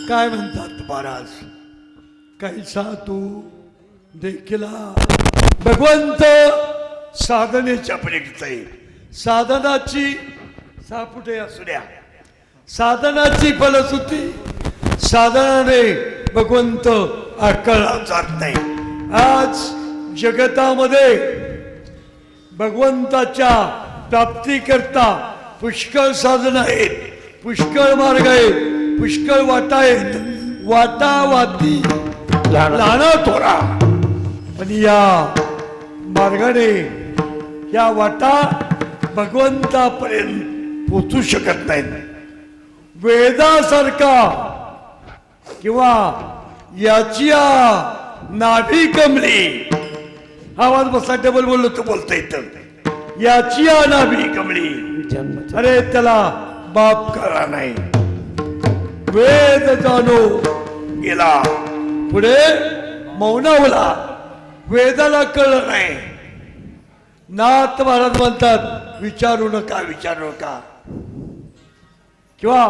काय म्हणतात महाराज, कैसा तू देखिला भगवंत साधनेच्या पलीकडे आहे. साधनाची सापुटे असू द्या, साधनाची फलश्रुती साधनाने भगवंत आकळला जात नाही. आज जगतामध्ये भगवंताच्या प्राप्तीकरता पुष्कळ साधन आहेत, पुष्कळ मार्ग आहेत, पुष्कळ वाटा आहेत. वाटा वाती लहान थोरा, पण या मार्गाने या वाटा भगवंतापर्यंत पोचू शकत नाहीत. वेदासारखा किंवा याची नाभी कमली, आवाज बसा डबल बोललो तर बोलता येतं. याची नाभी कमली, अरे त्याला बाप कळला नाही. वेद जाणो गेला, पुढे मौनावला, वेदाला कळलं नाही. नाथ महाराज म्हणतात विचारू नका, विचारू नका. किंवा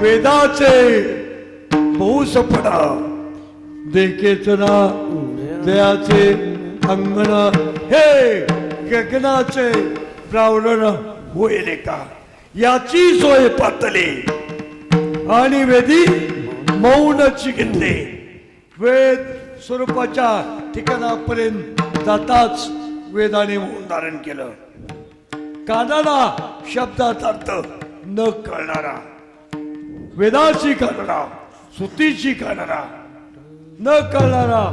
वेदाचे बहुसपणा देखेच ना दयाचे अंगण, हे गगनाचे प्रावरण होईल का. याची सोय पातली आणि वेदी मौनची घेतले. वेद स्वरूपाच्या ठिकाणापर्यंत जाताच वेदाने मौन धारण केलं. कानाला शब्दाचा अर्थ न कळणारा, वेदाची कळणारा, श्रुतीची कळणारा न कळणारा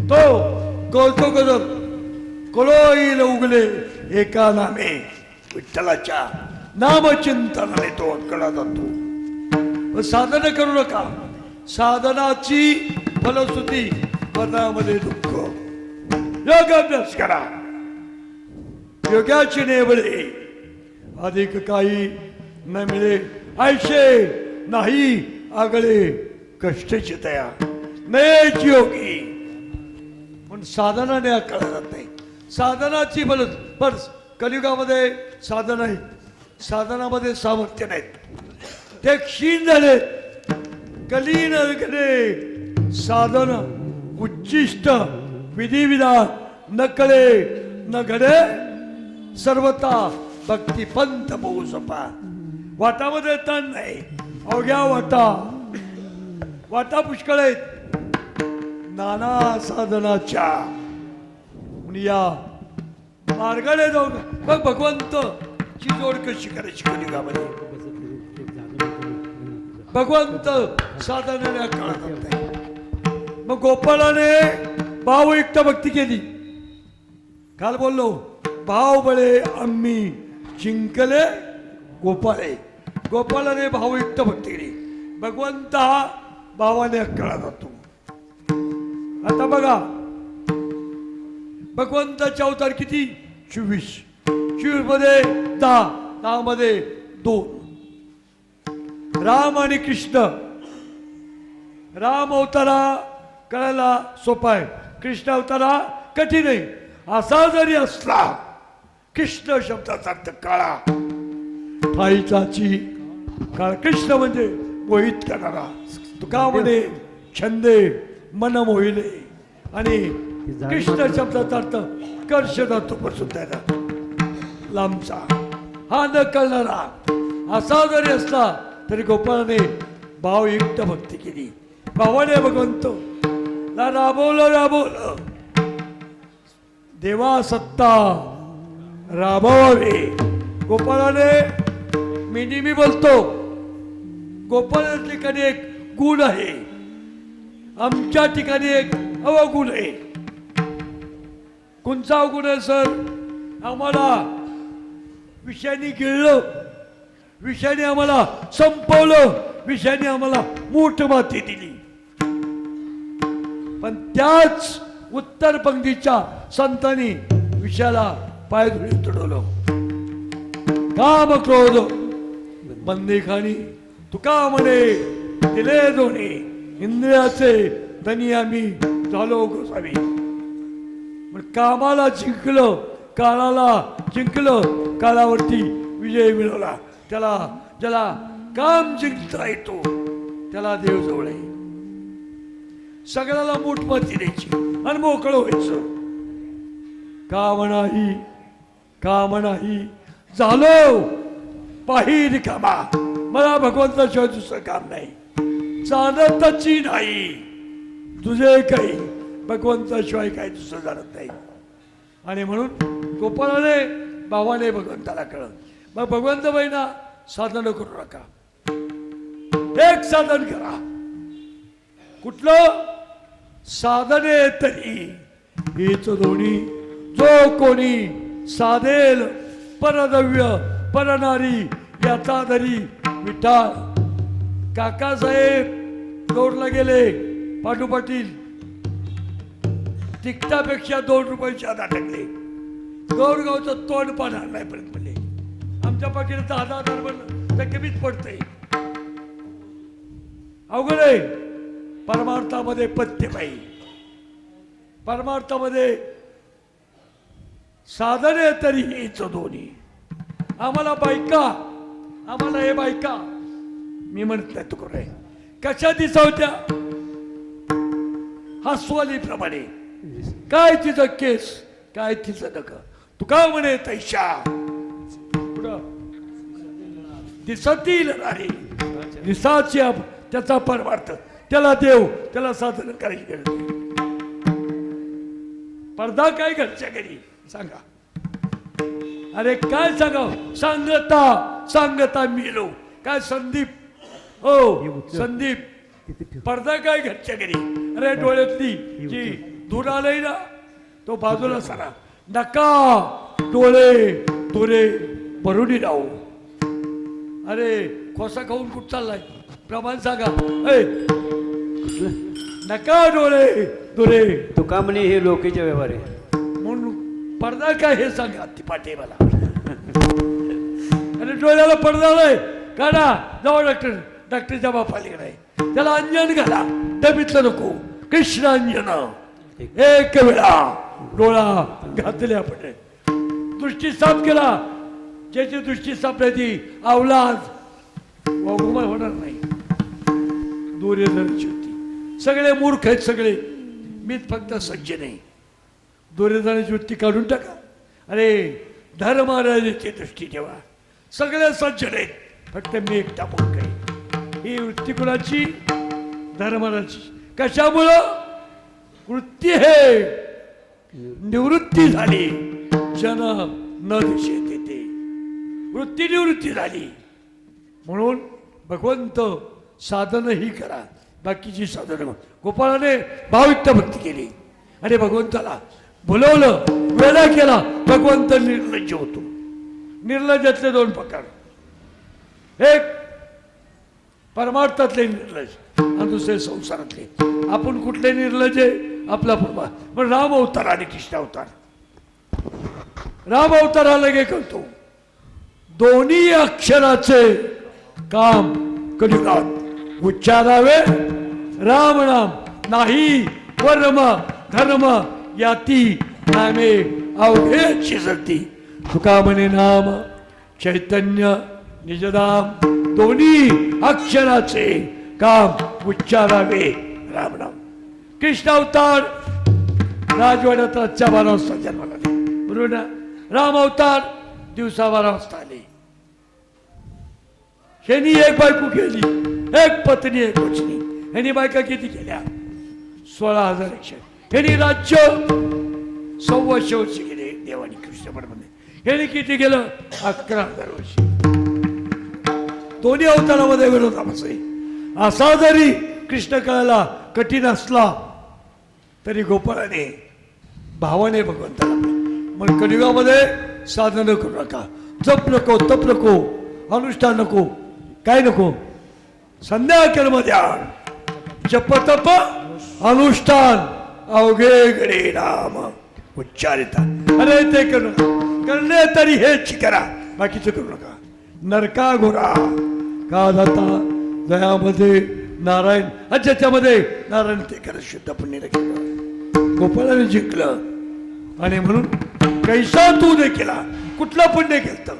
तो कळतो कदर कळोईल उगले एका नामे. विठ्ठलाच्या नामचिंतनाने तो कळला जातो. साधना करू नका, साधनाची फलश्रुती मनामध्ये दुःख. योगाभ्यास करा, योगाची नेबळे अधिक काही न मिळे. ऐशे नाही आगळे कष्टाची तया नयच योगी. पण साधनाने कळला जात नाही. साधनाची पण कलियुगामध्ये साधन आहे, साधनामध्ये सामर्थ्य नाहीत, ते क्षीण झाले. कलीन घडे साधन उच्चिष्ट विधिविधान न कळे न घडे सर्वता भक्ती पंथ बहुसपा. वाटामध्ये ताण नाही, अवघ्या वाटा पुष्कळ आहेत नाना साधनाच्या. या मार्गाने जाऊन मग भगवंत ची जोड कशी करायची कलियुगामध्ये. भगवंत साधनाने कळत नाही. मग गोपाळाने भावयुक्त भक्ती केली. काल बोललो भाव बळे आम्ही जिंकले गोपाळे. गोपाळाने भावयुक्त भक्ती केली. भगवंत हा भावाने कळला जातो. आता बघा भगवंताचे अवतार किती? 24. 24 मध्ये 10, 10 मध्ये 2. राम आणि कृष्ण. राम अवतारा कळायला सोपा आहे, कृष्ण अवतारा कठीण आहे. असा जरी असला कृष्ण शब्दाचा अर्थ काळा, ठाईचाची काळ. कृष्ण म्हणजे मोहित करणारा. तुका म्हणे छंदे मन मोहिले. आणि कृष्ण शब्दाचा अर्थ कर्ष धातूपासून त्याला लांबचा, हा न कळणारा. असा जरी असला तरी गोपाळाने भावयुक्त भक्ती केली. भावाने भगवंत राबवलं. देवा सत्ता राबवावे. गोपाळाने मी नेहमी बोलतो गोपाळ ठिकाणी एक गुण आहे, आमच्या ठिकाणी एक अवगुण आहे. कोणचा अवगुण आहे सर? आम्हाला विषयाने गिळलं, विषयाने आम्हाला संपवलं, विषयाने आम्हाला मूठ माती दिली. पण त्याच उत्तर पंक्तीच्या संतांनी विषयाला पायधुळी तुडवलं. काम क्रोध बंदेखानी तुका म्हणे दिले दोन्ही इंद्रियाचे धनी आम्ही झालो गोसावी. कामाला जिंकलं, काळाला जिंकलं, काळावरती विजय मिळवला. ज्याला काम जिंकता येतो त्याला देव जवळ आहे. सगळ्याला मूठमती द्यायची आणि मोकळं व्हायचं. काम नाही झालो पाही रिकामा. मला भगवंताशिवाय दुसरं काम नाही, जाणतची नाही. तुझे काही भगवंताशिवाय काही दुसरं जाणत नाही. आणि म्हणून गोपाळाने भावाने भगवंताला कळलं. मग भगवंत बाईना साधन करू नका, एक साधन करा. कुठलं साधने तरी हेच दोन्ही. जो कोणी साधेल परद्रव्य परनारी याचा धरी विठाळ. काकासाहेब गौरला गेले, पाटू पाटील तिकटापेक्षा 2 रुपयाचे आधा टाकले. गौरगावचं तोंड पाहणार नाही पर्यंत म्हणले. आमच्या पाठीला 10,000 पण कमीच पडतंय. अवघड आहे. परमार्थामध्ये पथ्यबाई, परमार्थामध्ये साधने तरी हेच दोन्ही. आम्हाला बायका, आम्हाला हे बायका मी म्हणत नाही तुकडे आहे कशा दिसावत्या हास्वालीप्रमाणे. काय तिचं केस, काय तिचं नख. तू का म्हणे तैशा दिसतील नारी. दिसाची त्याचा परमार्थ, त्याला देव, त्याला साधन करायची गरज नाही. पडदा काय घरच्या घरी सांगा. अरे काय सांगाव, सांगता मेलो. काय संदीप, हो संदीप, पडदा काय घरच्या घरी. अरे डोळ्यातली जी धूर आलंय ना तो बाजूला सारा. नका डोळे तुरे भरून राहू. अरे खोसा खाऊन कुठ चाललाय प्रमाण सांगा. नका डोळे तुरे. तुका म्हणे हे लोकीचे व्यवहार आहे म्हणून पडदा काय हे सांगा ती पाटे मला. अरे डोळ्याला पडदा आलाय काढा, जाऊ डॉक्टरच्या बापालीकडे. त्याला अंजन घाला, डबीतलं नको. कृष्ण अंजन एक वेळा डोळा घातले आपण. दृष्टी साफ केला, ज्याची दृष्टी सापल्याची अवलाद वाघुमाय होणार नाही. दुर्योधनाची वृत्ती, सगळे मूर्ख आहेत सगळे. मीच फक्त सज्जन आहे. दुर्योधनाची वृत्ती काढून टाका. अरे धर्मराजाची दृष्टी ठेवा, सगळे सज्जन आहेत, फक्त मी एकटा मूर्ख आहे. ही वृत्ती कुणाची? धर्मराजाची. कशामुळं? वृत्ती हे निवृत्ती झाली, जन न दिशेत येते. वृत्ती निवृत्ती झाली. म्हणून भगवंत साधनही करा, बाकीची साधनं. गोपाळाने भावयुक्त भक्ती केली आणि भगवंताला बोलवलं, वेळा केला. भगवंत निर्लज्ज होतो. निर्लज्जातले 2 प्रकार, एक परमार्थातले निर्लज आणि दुसरे संसारातले. आपण कुठले निर्लज आहे? आपला परमार्थ. पण राम अवतार आणि कृष्ण अवतार. राम अवतार लगे करतो. दोन्ही अक्षराचे काम कलियुगात उच्चारावे. राम नाम नाही वर्म धर्म याती नामे अवघे शिजती. तुका म्हणे नाम चैतन्य निजधाम. दोन्ही अक्षराचे काम उच्चारावे. राम नाम. कृष्ण अवतार राजवाड्यात रातच्या 12 वाजता जन्माला आले, बरोबर ना. राम अवतार दिवसा 12 वाजता आले. ह्यांनी एक बायको केली, एक पत्नी एक वचनी. ह्यांनी बायका किती केल्या? 16,100. ह्यांनी राज्य 100 वर्ष केले देवानी कृष्ण परमाने. ह्यांनी किती केलं? 11,000 वर्ष. दोन्ही अवतारामध्ये विरोधाभास आहे. असा जरी कृष्ण कळायला कठीण असला तरी गोपाळाने भावाने भगवंताला. मग कलियुगामध्ये साधनं करू नका. जप नको, तप नको, अनुष्ठान नको, काय नको. संध्याकाळ ध्यान, जप तप अनुष्ठान अवघे गडे नाम उच्चारिता. अरे ते करू करणे तरी हेच करा, बाकीचं करू नका. नरका घोरा का जाता दयामध्ये नारायण. ज्याच्यामध्ये नारायण ते करत शुद्ध पुण्य केलं. गोपाळाने जिंकलं. आणि म्हणून कैसा तू ने केला. कुठलं पुण्य केलं?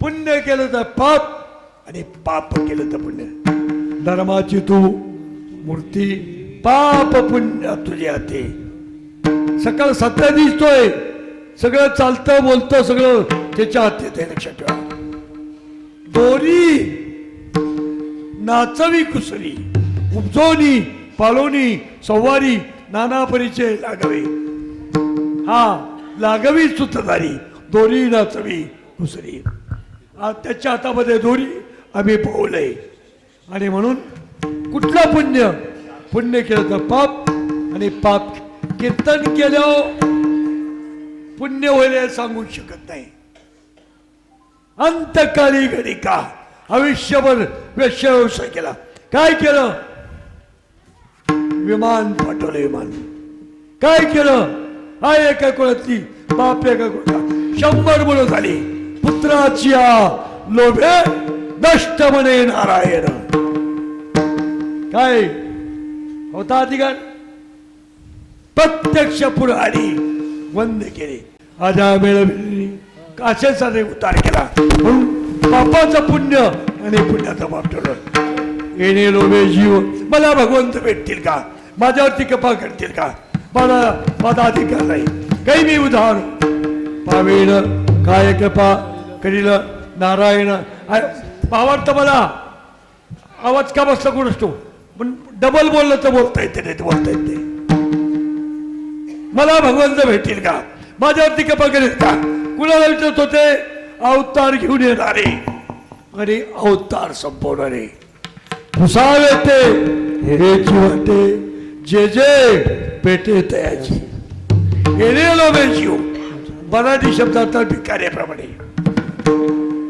पुण्य केलं तर पाप आणि पाप केलं तर पुण्य. धर्माची तू मूर्ती, पाप पुण्य तुझे हाती. सकाळ सत्य दिसतोय, सगळं चालतं बोलतं सगळं त्याच्या हाती. लक्षात ठेवा. दोरी नाचवी कुसरी, उपजोनी पालोनी सवारी, नाना परिचय लागवे. हा लागवी सूत्रधारी, दोरी नाचवी कुसरी. त्याच्या हातामध्ये दोरी आम्ही पावलंय. आणि म्हणून कुठलं पुण्य, पुण्य केलं तर पाप, आणि पाप कीर्तन केलं पुण्य होईल सांगू शकत नाही. अंतकाळी घडी का आयुष्यभर व्यवसाय केला. काय केलं? विमान पाठवलं. विमान काय केलं? हा एका कुळातली बाप एका कुळात 100 मुलं झाली. पुत्राची लोभे नष्ट म्हणे नारायण. काय होता अधिकार? प्रत्यक्ष पुढारी वंद केले. आजा मिळवली काशेचा उतार केला. म्हणून पापाचं पुण्य आणि पुण्याचा बाप ठरवलं. येणे लोभे जीव, मला भगवंत भेटतील का? माझ्यावरती कृपा करतील का? मला माझा अधिकार नाही. काही मी उदाहरण पावेण काय कृपा करील नारायण. आवडतं मला. आवाज का बसला कोण असतो, पण डबल बोललं तर बोलता येते नाही, बोलता येते. मला भगवंत भेटतील का? माझ्यावरती कृपा करेल का? कुणाला विचारत होते? अवतार घेऊन येणारे आणि अवतार संपवणारे. फुसावे ते हेची वाटे, जे जे पेटे तयाची. येणे लोभे जीव, मराठी शब्दात भिकाऱ्याप्रमाणे.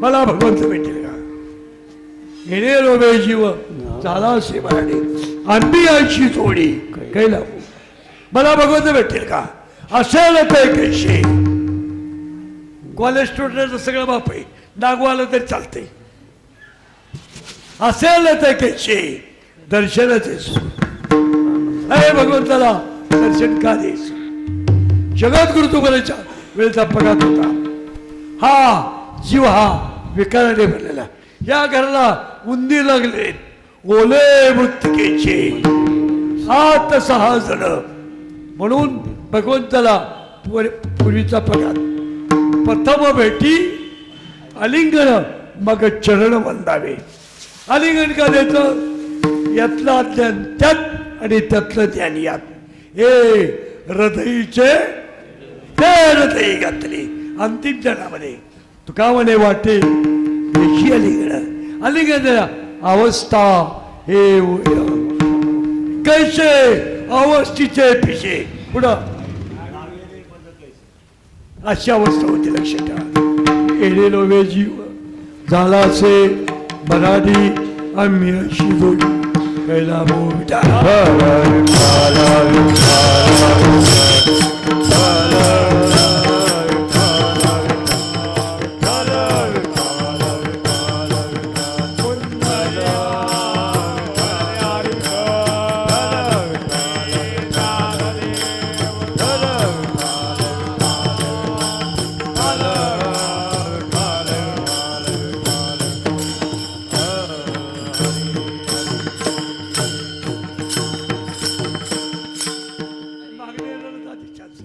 मला भगवंत भेटेल का? येणे लोभे जीव झाला असे मराठी. आंबी आईची जोडी काही लागू. मला भगवंत भेटेल का? असेल ते कैसे. कॉलेज स्टुडंट सगळं बाप आहे, नागू आलं तरी चालते. असेल ते कैसे दर्शनाचे. अरे भगवंताला दर्शन का देस? जगद्गुरु तुकाराच्या वेळेचा पगार होता. हा जीव हा विकाराने भरलेला. या घराला उंदीर लागले, ओले मृत्तिकेचे 6 जण. म्हणून भगवंताला पूर्वीचा पगार. प्रथम भेटी आलिंगन, मग चरण वंदावे. आलिंगन का द्यायचं? यातला ज्ञान त्यात आणि त्यातलं ज्ञान यात. हे हृदयीचे ते हृदय घातले. अंतिम जनामध्ये तुका म्हणे वाटे देखी आलिंगन. आलिंगन अवस्था हे कैसे अवस्थेचे पिशे पुढं अशी अवस्था होती. लक्षात ठेवा. येणे लोभे जीव झाला असे मराठी आम्ही अशी जोडी. कैला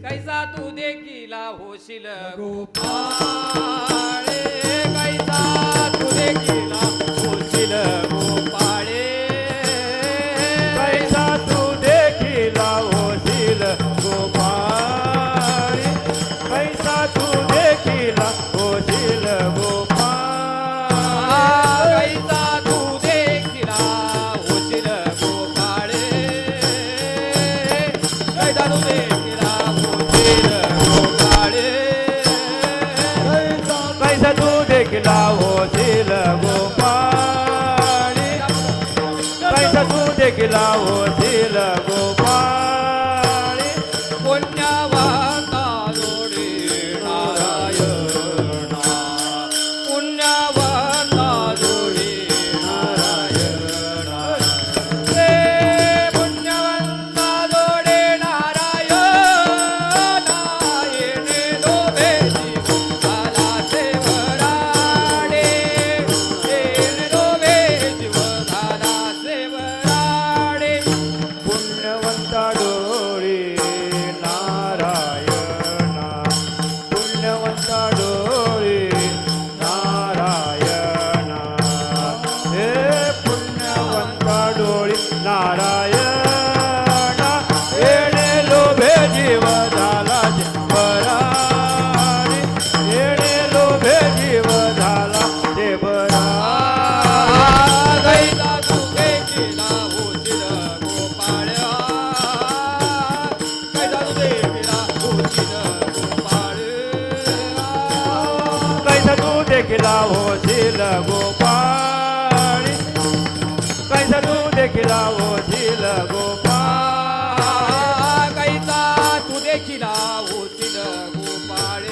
कैसा तू देखीला होशील गोपाळ. कैसा तू देखीला होशील गोपाळे. कैसा तू देखीला होशील गोपाळ. कैसा तू देखीला होशील गोपाळ. कैसा तू देखीला होशील गोपाळे. कैसा तू देखीला होशील गोपाळे. कैसा तू देखीला होशील गोपाळ. कैसा तू देखीला होशील गोपाळ. पुण्यवाना जोडी नारायणा. पुण्यवाना जोडी नारायणा. रे पुण्यवंता जोडी नारायणा. येणे लोभे जीव झाला सेवराडे. येणे लोभे जीव झाला सेवराडे. नारायण येणे लोभे जीव झाला बराडी येणे लोभे जीव झाला ते बरा कैसा तू देखिला होशील गोपाळ कैसा तू देखिला होशील गोपाळ कैसा तू देखिला होशील गोपाळी कैसा तू देखिला होशील गोपाळ कैसा तू देखिला होशील गोपाळ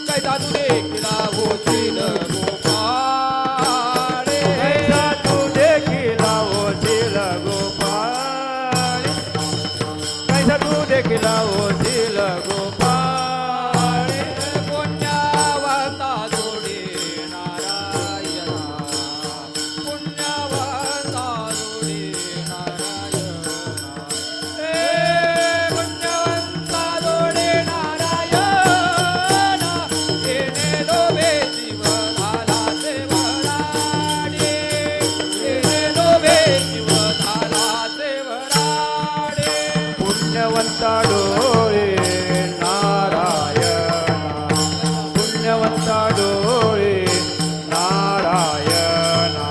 कैसा तू देखिला होशील गोपाळ कैसा तू देखिला होशील गोपाळी कैसा तू देखिला होशील गोपाळी पुण्यवंता जोडे नारायणा पुण्यवंता जोडे नारायणा हे पुण्यवंता जोडे नारायणा येणे लोभे जीव झाला ते वराडे येणे लोभे जीव झाला ते वराडे पुण्यवंता डोळे नारायणा पुण्यवंता डोळे नारायणा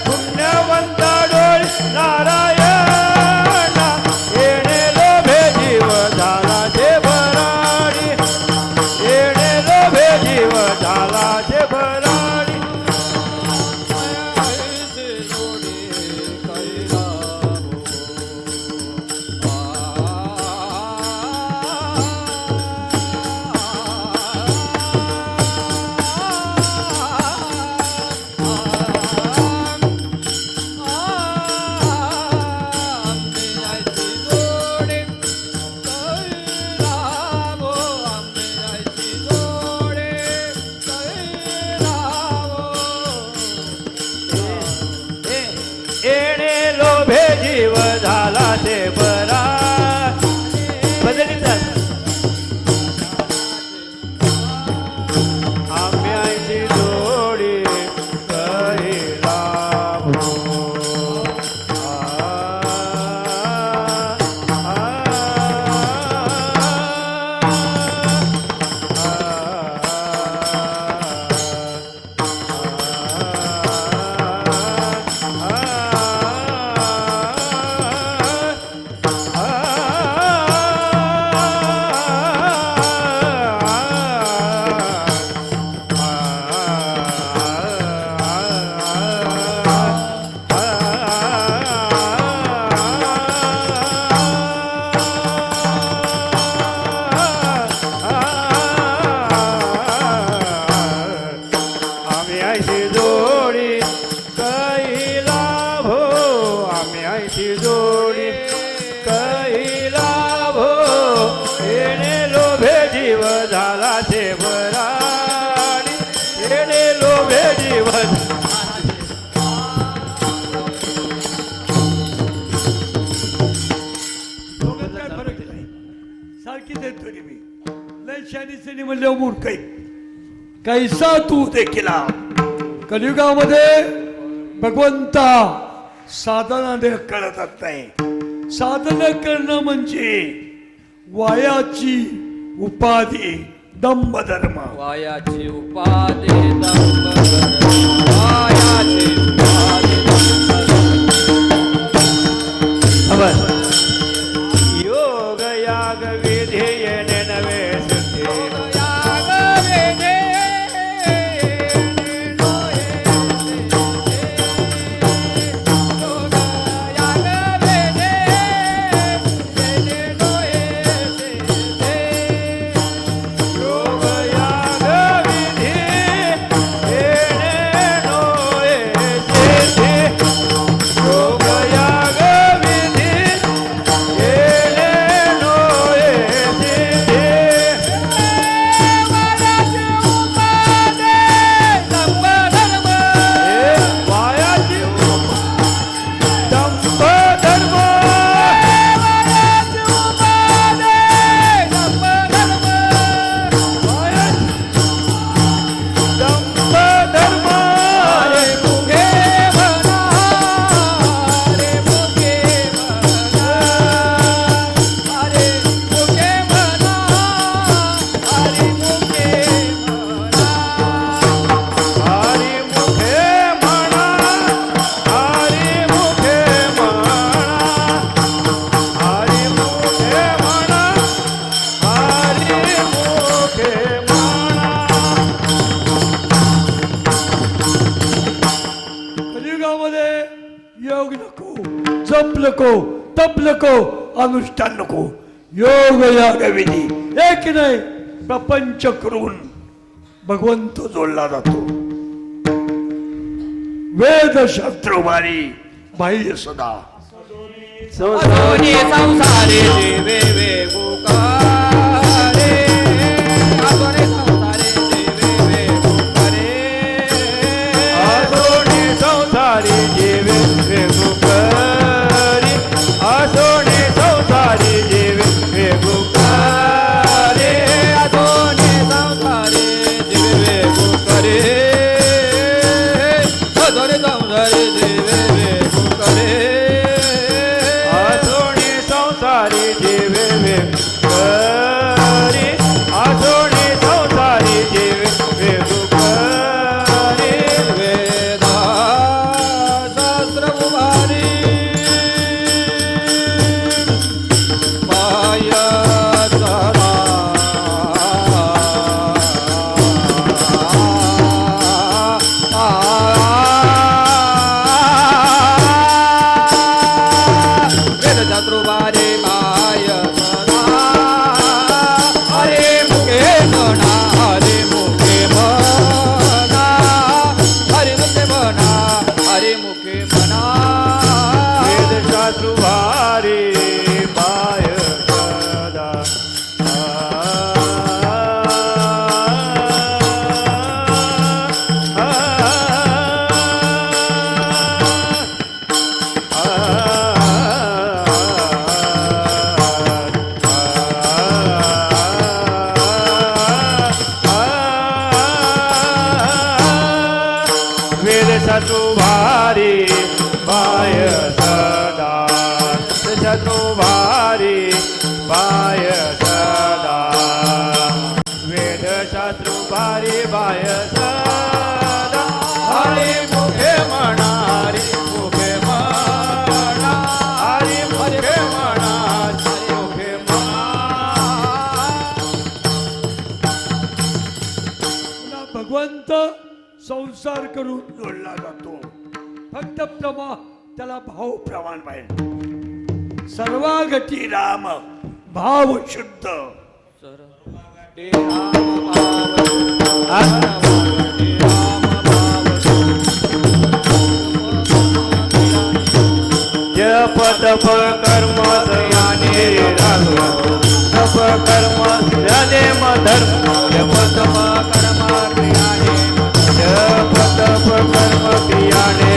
पुण्यवंता डोळे नारायणा येणे लोभे जीव झाला जे भराडी येणे लोभे जीव झाला जे भराडी ऐसे जोडे कैला येणे लोभे जीव झाला ते बरा बदलित आम्याची जोडी कहिला भो. आम्ही ऐशी जोडी कैला भो आम्ही ऐशी जोडी कैला भो येणे लोभे जीव झाला ते बराडी येणे लोभे जीव दोघात काय फरक नाही सारखीच आहेत दोन्ही मी लय शानी म्हणल्यावर मूर्ख आहे कैसा तू देखिला कलियुगामध्ये भगवंता साधनाने कळतच नाही साधना करणं म्हणजे वायाची उपाधी दंभ धर्म वायाची उपादे वायाची उपादे योग याग विधी येणे नवे सुखे याग वेदे याग वेदे योग याग विधी येणे योग नको, जप नको, तप नको, अनुष्ठान नको. योग याग विधी एक नाही प्रपंच करून भगवंत जोडला जातो. वेद शास्त्र वारी बाह्य सदा अजोनी संसारे देवे वेगुकारे अजोनी संसारे देवे वेगुकारे आसोने संसारी जीवे वेगुकारे आसोने संसारी जीवे वेगुकारे अजोनी संसारे देवे वेगुकारे अजोनी संसारे देवे वेगुकारे आसोने संसारी जीवे वेगुकारे आसोने संसारी जीवे वेगुकारे वेदा शास्त्र उभारी माया सदा वेद शास्त्र उभारी माया सदा हरे मुखे म्हणा हरे मुखे म्हणा हरे मुखे म्हणा हरे मुखे म्हणा वेद शास्त्र भारी पाय सदा वेद शास्त्र भारी पाय सदा शत्रु भारी पाय सदा वेद शास्त्र भारी पाय सदा हरी मुखे म्हणा हरी मुखे म्हणा हरी मुखे म्हणा हरी मुखे म्हणा पुन्हा भगवंत संसार करून जोडला जातो. फक्त त्याला भाव प्रमाण पाहिजे. सर्वागती राम भाव शुद्ध जप तप कर्म याने राघव तप कर्म नेम धर्म जप तप कर्म क्रियाने जप तप कर्म क्रियाने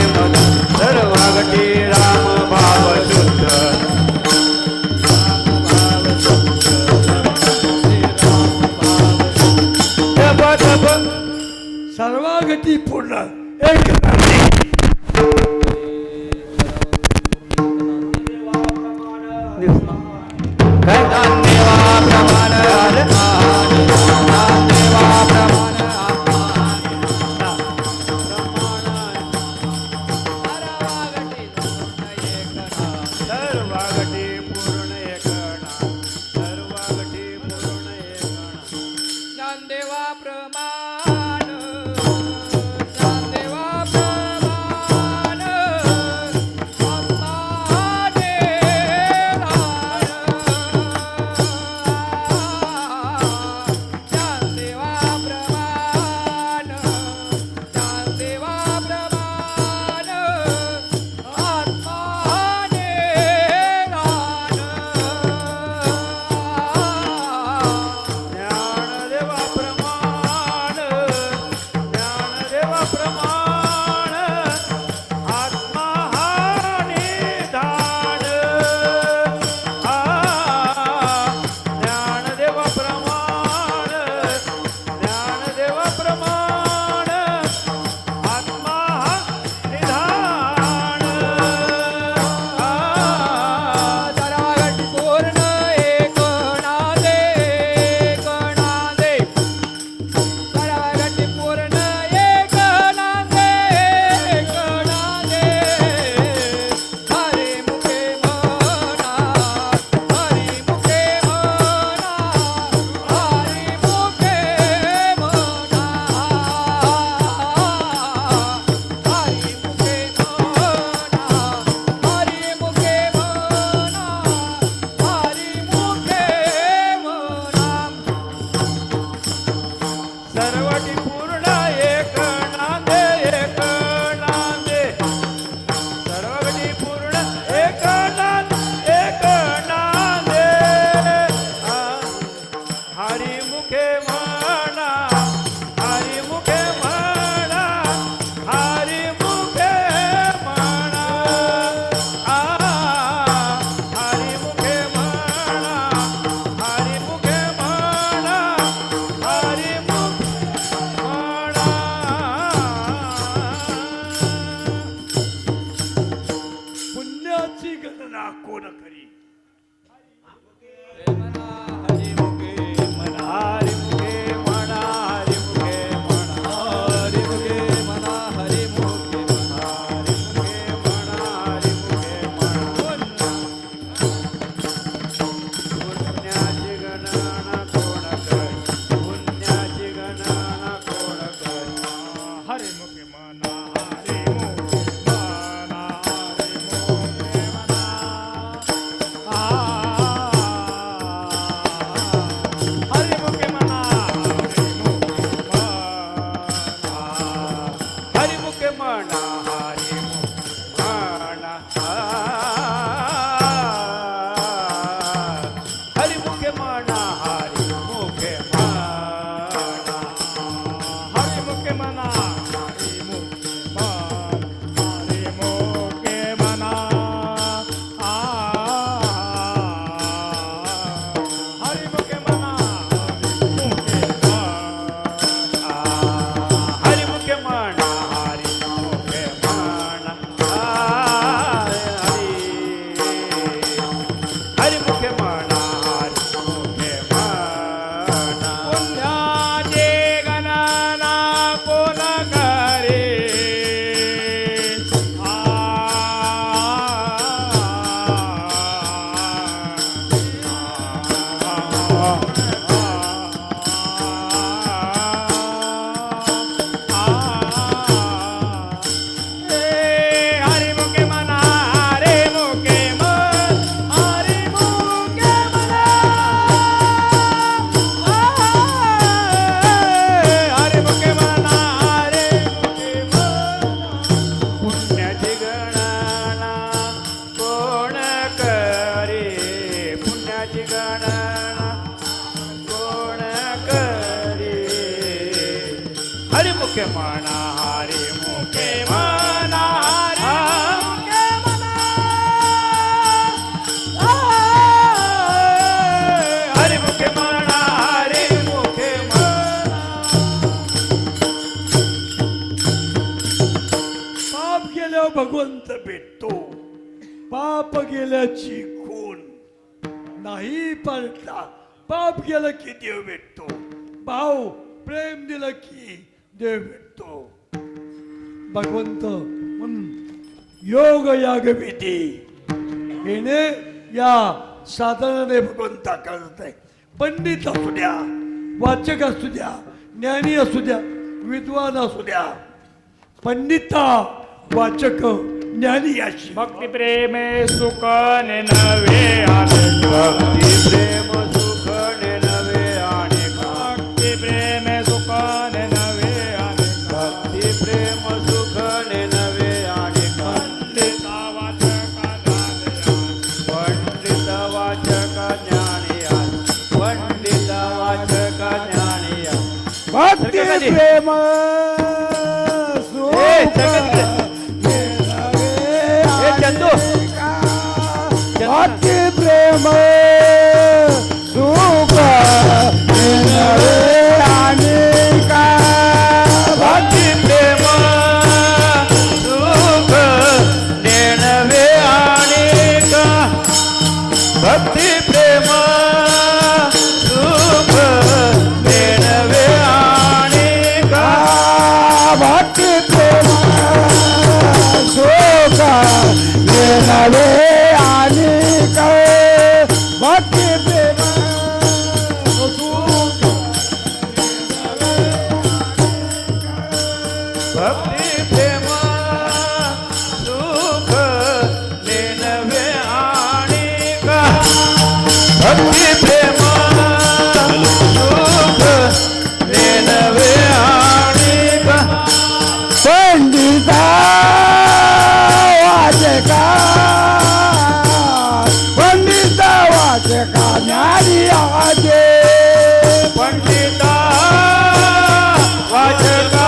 सर्वागती राम भाव शुद्ध जप तप सर्वागती पूर्ण एक नाते. देवा प्रमाण देवा प्रमाण कोण करी हरिमुखे म्हणा हरिमुखे म्हणा हरिमुखे म्हणा हरिमुखे म्हणा हरिमुखे म्हणा हरिमुखे म्हणा हरिमुखे म्हणा पुण्याची गणना कोण करी पुण्याची गणना कोण करी हरिमुखे म्हणा हरिमुखे म्हणा हरिमुखे म्हणा हरिमुखे म्हणा हरिमुखे म्हणा हरिमुखे म्हणा हरिमुखे म्हणा हरिमुखे म्हणा हरिमुखे म्हणा हरिमुखे म्हणा हरिमुखे म्हणा हरिमुखे म्हणा हरिमुखे म्हणा पुण्याचे गणना कोण करे हरिमुखे म्हणा हरिमुखे म्हणा हरिमुखे म्हणा हरिमुखे म्हणा हरिमुखे म्हणा पुण्याची गणना कोण करे पुण्याची गणना कोण करे हरिमुखे म्हणा हरिमुखे म्हणा हरिमुखे म्हणा हरिमुखे म्हणा हरिमुखे म्हणा पाप गेल्यावर भगवंत भेटतो पाप गेल्याची खून नाही पाळला पाप गेलं की देव भेटतो भाव प्रेम दिलं की देव भेटतो भगवंत म्हणून योग याग विधी येणे या साधनाने भगवंता करत आहे पंडित असू द्या वाचक असू द्या ज्ञानी असू द्या विद्वान असू द्या पंडिता वाचक ज्ञानी अशी भक्ती प्रेमे सुख नवे आणि भक्ती प्रेम सुख नवे आणि भक्ती प्रेमे सुख नवे आणि भक्ती प्रेम सुख नवे आणि पंडित वाचक ज्ञानी पंडित वाचक ज्ञानी भक्ती प्रेम भक्ती प्रेम सुख अनेका भक्ती प्रेम सुख देणवे अनेका भक्ती प्रेम सुख देणवे अनेका भक्ती प्रेम सुख देणवे भक्ती प्रेम भक्ती प्रेम सुख देणवे अनेका भक्ती प्रेम सुख देणवे अनेका पंडिता वाचका पंडिता वाचका ज्ञानी आजे पंडिता वाचका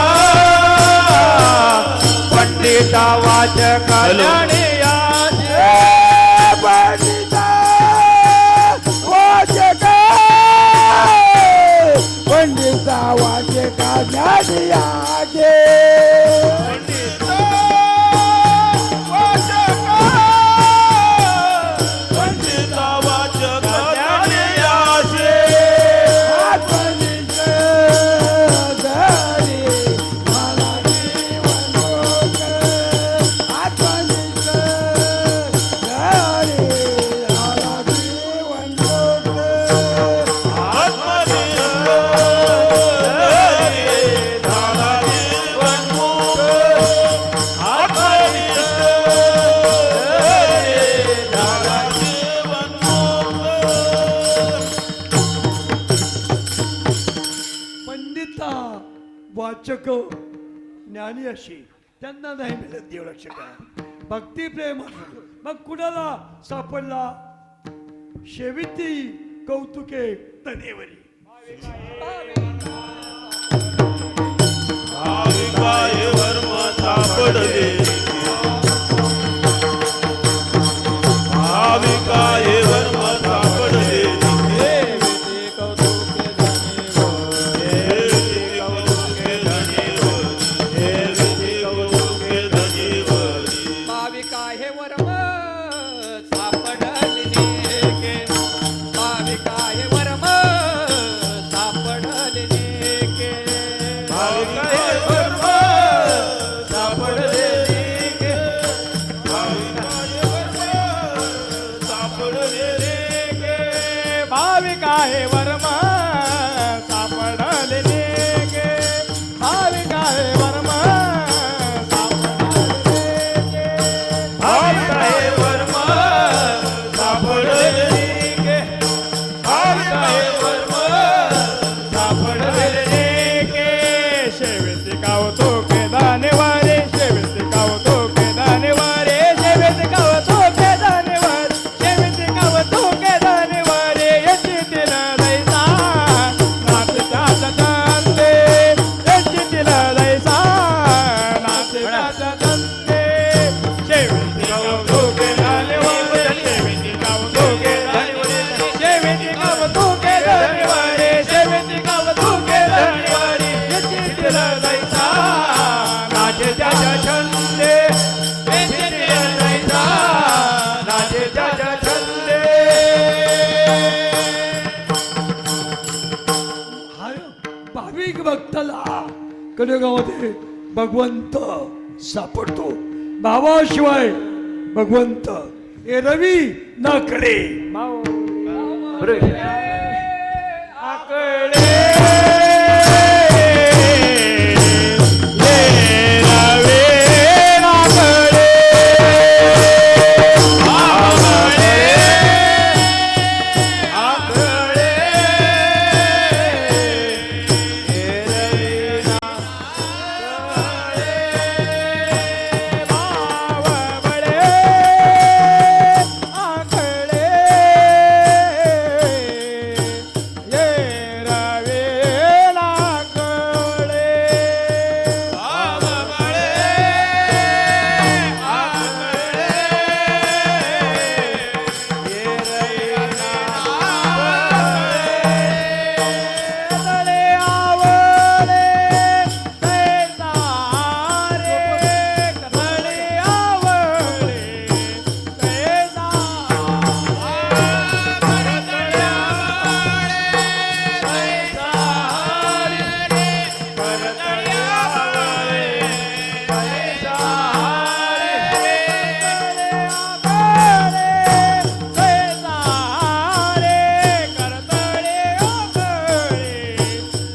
पंडिता वाचका ज्ञानी आजे पंडिता वाचका पंडिता वाचका ज्ञानी आजे पंडिता वाचका लोक ज्ञानी अशी त्यांना नाही मिळत देवरक्षका. भक्ती प्रेम मग कुणाला सापडला शेविती कौतुके तनेवरी. भाविकाय वर्म सापडले भाविकाय वर्म सापडले देवीचे कौतुके भाविका हे वर्म सापडले नेके भाविका हे वर्म सापडले नेके भाविकाय वर्म सापडले भाविका हे वर्म सापडले गे भाविका हे वर्म सापडले गे भाविकाय वर्म सापडले भाविकाय वर्म सापडले गे शेवेती कौतुके दानेवारे शेवेती कौतुके दानेवारे शेवेती कौतुके दानेवारे शेवेती कौतुके दानेवारे याची तिला दैसा नाचच्या चंदे याची तिला दैसा नाचच्या चंदे शेवेती कौतुके दानेवारे शेवेती कौतुके दानेवारे शेवेती कौतुके दानेवारे शेवेती कौतुके दानेवारे याची तिला दैसा नाचच्या चंदे याची तिला दैसा नाचच्या चंदे. हा भाविक भक्ताला कलियुगामध्ये भगवंत सापडतो. भावाशिवाय भगवंत एरवी ना कडे. आकडे येरावे आकडे आकडे आकडे येरावे भावबळे आकडे येरावे आकडे भावबळे आकडे आवळे तैसा रे कदळे आवळे तैसा कदळे आवळे तैसा रे कदळे आवळे तैसा रे कदळे आवळे तैसा रे करतळे आवळे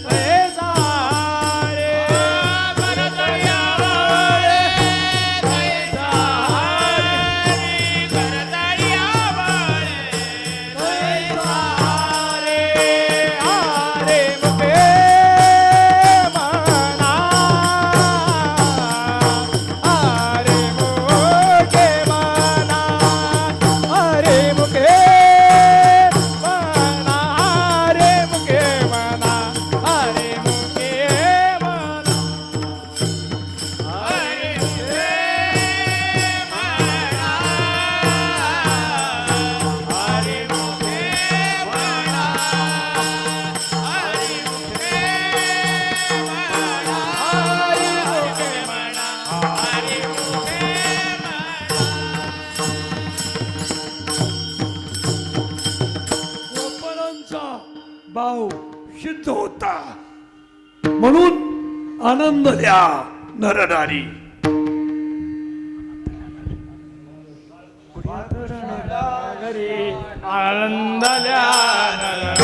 तैसा रे करतळे आवळे तैसा रे करतळे आवळे तैसा रे आरे मुके मना आरे मुके मना आरे मुके मना आरे मुके मना आरे मुके मना आरे मुके मना आरे मुके मना आरे मुके मना आरे मुके गोपाळांचा भाव सिद्ध होता म्हणून आनंद द्या नरनारी. आनंदल्या आनंद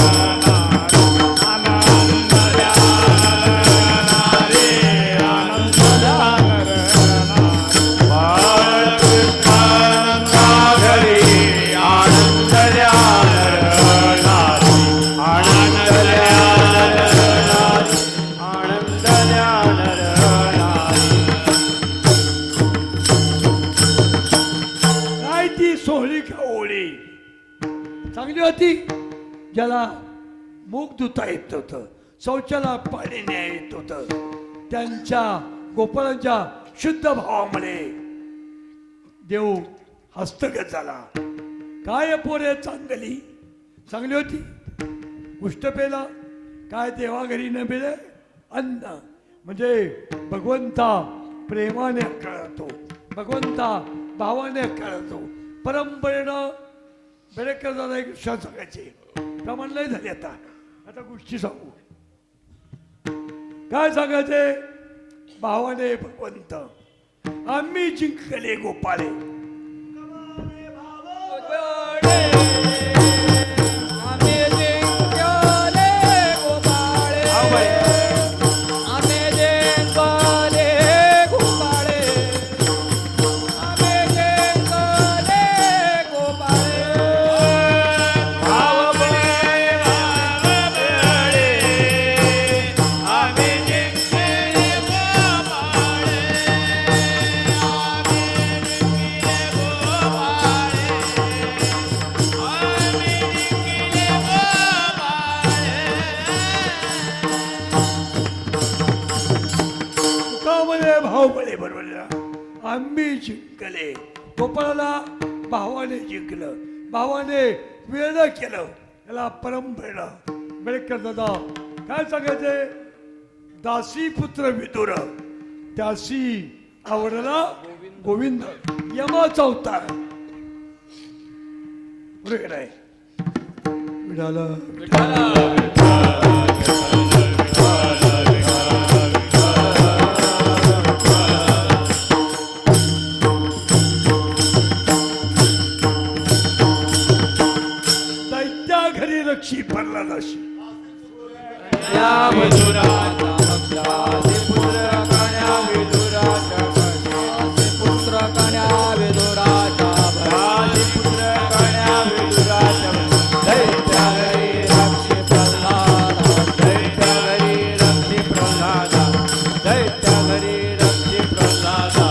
सोहळी का ओळी चांगली होती. ज्याला मूग धुता येत होतं, शौचाला पाणी न्याय येत होतं, त्यांच्या गोपाळांच्या शुद्ध भावामुळे देव हस्तगत झाला. काय पोरे चांगली चांगली होती. उष्टपेला काय देवा घरी न मिळे अन्न म्हणजे भगवंता प्रेमाने कळतो, भगवंता भावाने कळतो. परंपरेनं बेळेकर दादा एक विषय सांगायचे प्रमाण लय झाले. आता गोष्टी सांगू. काय सांगायचे. भावाने भगवंत आम्ही जिंकले गोपाळे. आम्ही जिंकले गोपाळे, आम्ही जिंकले गोपाळे, आम्ही जिंकले गोपाळे. तुकामध्ये भावबळे बरोबर आम्ही जिंकले. गोपाळाला भावाने जिंकलं, भावाने वेळ केलं. याला परंपरेनं बेळेकर दादा काय सांगायचे. दासी पुत्र विदुर त्यासी आवडला गोविंद यमाचा अवतार. बरोबर आहे. विठाला दैत्या घरी रक्षी भरला दाशी. या विदुराचा भक्ताचे पुत्र कण्या विदुराचा भक्ताचे पुत्र कण्या विदुराचा भक्ताचे पुत्र कण्या विदुराचा दैत्या घरी रक्षी प्रल्हादा, दैत्या घरी रक्षी प्रल्हादा, दैत्या घरी रक्षी प्रल्हादा.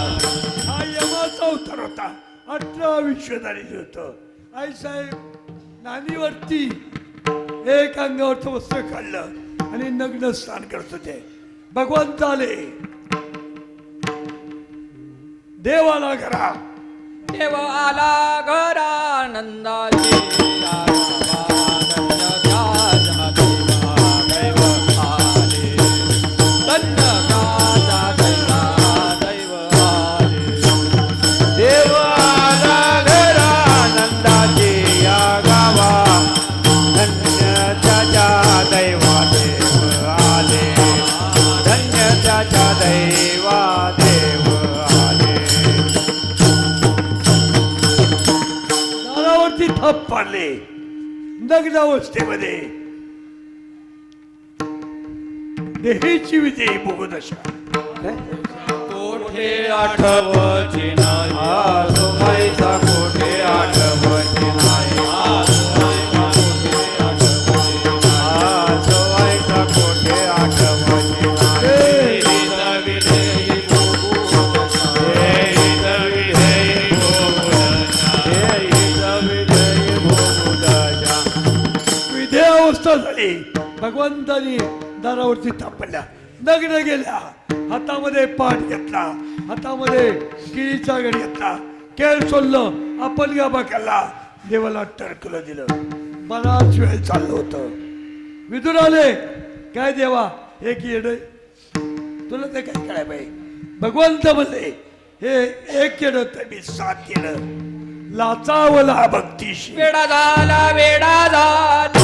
हा यमाचा अवतार होता. 18 विश्वधारी होतं. आई साहेब नानीवरती एक अंगावरचं वस्त्र काढलं आणि नग्न स्नान करत होते. भगवंत आले. देवाला घरा देव आला घरा नंदाची देव आला घरा नंदाची या गावा, धन्य त्याच्या दैवा देव आले, धन्य त्याच्या दैवा देव आले. दारावरती थाप पाडले नग्नावस्थेमध्ये. देहीची विजयी भोगदशा. कोठे आठवची नाही, सोमाईचा कोठे आठवती नाही, सोमाईचा कोठे आठवती नाही. विधेय अवस्था झाली. भगवंतानी दारावरती थापल्या, नग्न गेल्या. हातामध्ये पाठ घेतला, हातामध्ये केळीचा गड घेतला, केळ सोडलं, आपण गाभा केला, देवाला टरकलं दिलं. बराच वेळ चाललं होतं. विदुर आले. काय देवा हे येड तुला ते काय कळाय पाहिजे. भगवंत म्हणले हे एक येड तर मी 7 येड लाचावला भक्तीशी. वेडा झाला वेडा झाला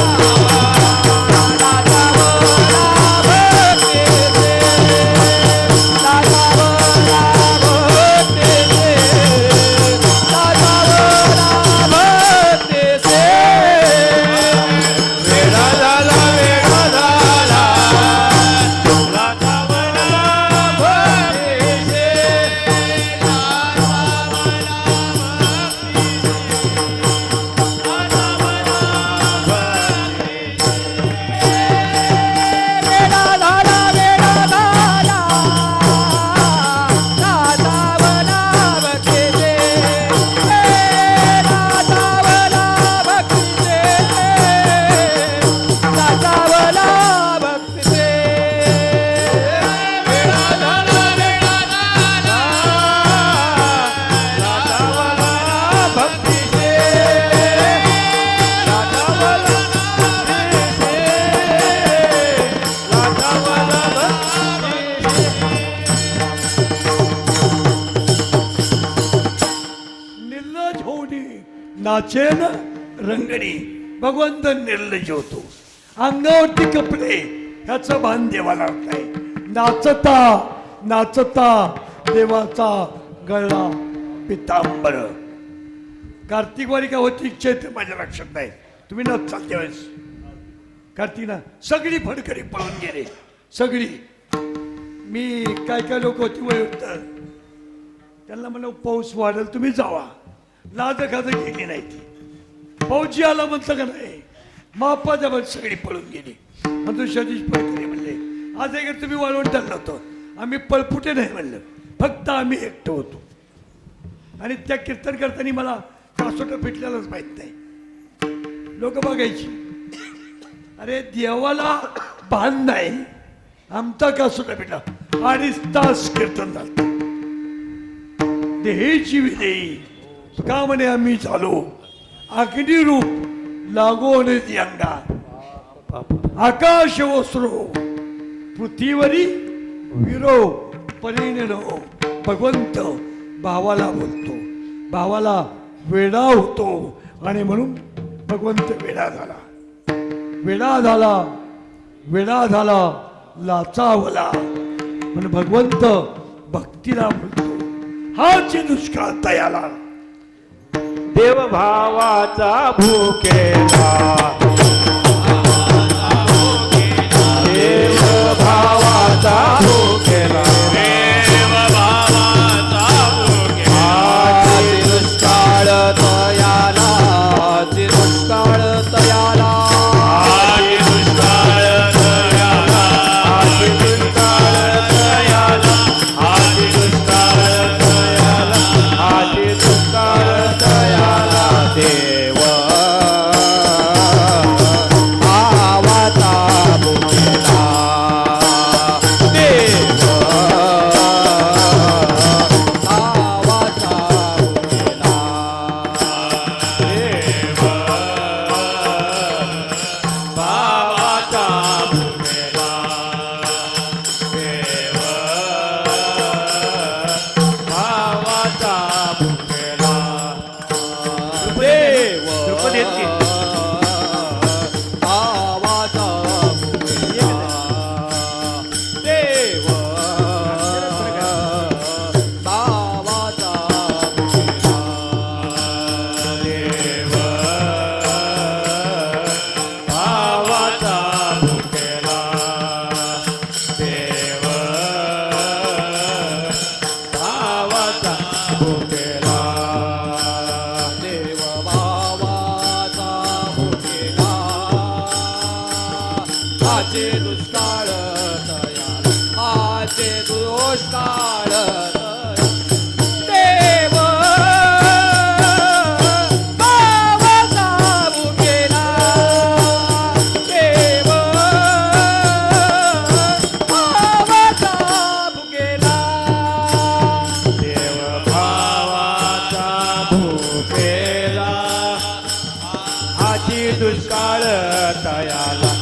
वेडा पाहुणी नाचेन रंगणी. भगवंत निर्लज होतो. अंगावरती कपडे ह्याचं भान देवाला नाही. नाचता नाचता देवाचा गळा पितांबर. कार्तिक वारी का होती चैत्र माझ्या लक्षात नाही. तुम्ही नचाल त्यावेळेस कार्तिक ना सगळी फडकरी पळून गेले. सगळी. मी काय लोक होती वयोवृद्ध त्यांना म्हणलं पाऊस वाढेल तुम्ही जावा. लाज खाज गेली नाही ती. पाऊस आला म्हटलं का नाही मापाच्या वर सगळी पळून गेली. म्हणतो सतीश फडकरी म्हणले आज एक तुम्ही वाळवंटाला नव्हतो. आम्ही पळपुटे नाही म्हणलं फक्त आम्ही एकटं होतो. आणि त्या कीर्तन करताना मला कासोटं फिटलेलंच माहीत नाही. लोक बघायची अरे देवाला भान नाही. आमचा कासोटा फिटला. 2.5 तास कीर्तन झालं. देहेची विदेही का म्हणे आम्ही झालो अग्नी रूप लागो नदी अंगात. आकाश वस्रो पृथ्वीवरी विरो परिणनो. भगवंत भावाला बोलतो. भावाला वेडा होतो आणि म्हणून भगवंत वेडा झाला. वेडा झाला वेडा झाला लाचावला म्हणून भगवंत भक्तीला बोलतो. हाची दुष्काळ तयाला. देव भावाचा भूकेला. देव भावाचा भूकेला. देव भावाचा भूकेला. आची दुष्काळ तयाला. आची दुष्काळ तयाला. आजी दुष्काळ तयाला. आजी दुष्काळ तयाला. आजी दुष्काळ तयाला. आजी दुष्काळ तयाला देव भावाचा भुकेला. देव भावाचा भुकेला. भावाचा भूकेला. देव भावाचा भूकेला. देव द्रुपदी आहेत की? भावाचा भुकेला. देव भावाचा भुकेला. देव भावाचा भूकेला. देव भावाचा भूकेला. देव भावाचा भुकेला. आचे दुष्काळ तयाला. आचे दुष्काळ तयाला. देव भावाचा भुकेला. देव भावाचा भुकेला. देव भावाचा भूकेला. आची दुष्काळ तयाला.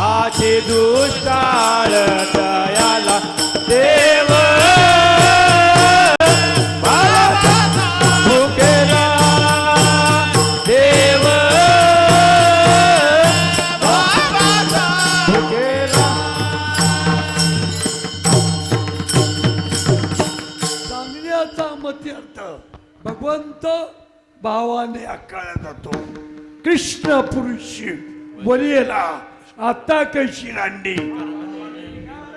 आची दुष्काळ तयाला. देव भावाचा भूकेला. देव भावाचा भूकेला. सांगण्याचा मत्यर्थ भगवंत भावाने आकाळला जातो. कृष्ण पुरुषी बोलियला आता कशी रांडी.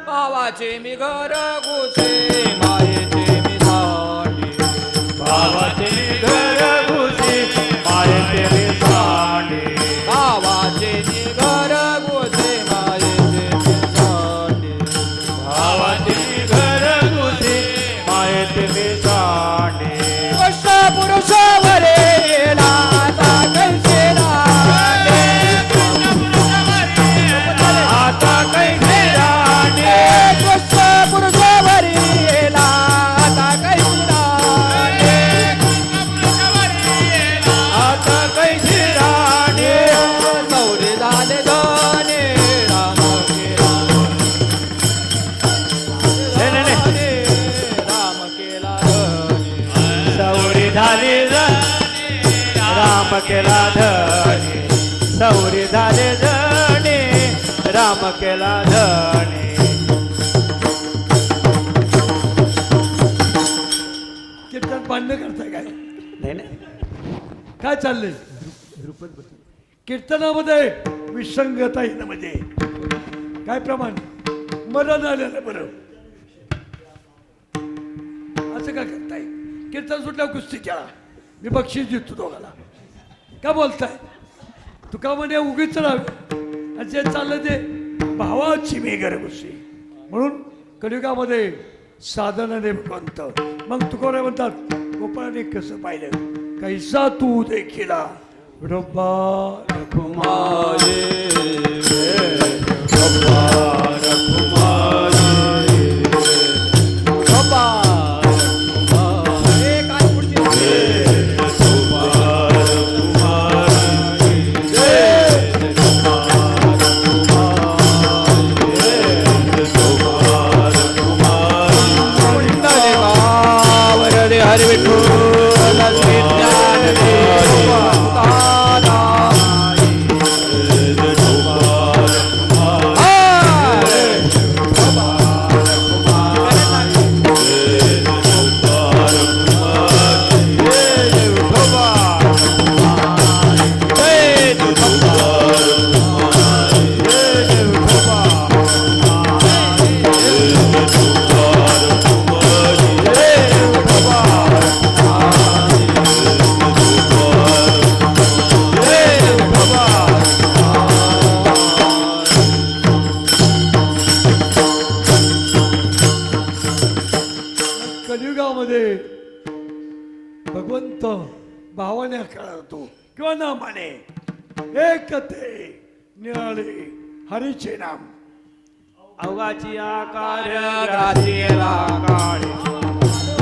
भावाचे मी घर घुसे. मायेचे मी झाडी. भावाचे घर घुसे. मायेचे मी सांडे. भावाचे मी घर घुसे. मायेचे मी झाडी. भावाचे घर घुसे. मायेचे मी सांडे. कष्ट पुरुषावरे आता कैसे राहते. आता कैसे राहते. कष्ट पुरुषावरी केला धनी सौरी झाले धनी राम केला धनी कीर्तन भांडणं करताय काय नाही नाही काय चाललंय कीर्तनामध्ये विसंगता येणं म्हणजे काय प्रमाण मरण आलेलं बरं असं का करताय कीर्तन सुटल्यावर कुस्ती खेळा मी बक्षीस देतो दोघाला का बोलताय तुका म्हणे उगीच राहावे आणि जे चाललं ते भावाची मेघर कुस्ती म्हणून कलियुगामध्ये साधनाने भगवंत मग तुकोरे म्हणतात गोपाळाने कसं पाहिलं कैसा तू देखिला विठोबा हरि विठ्ठल ज्ञान कलियुगामध्ये भगवंत भावाने कळतो किंवा नामाने एक ते निराळे हरीचे नाम अवघाची आकार ग्रासीला काळे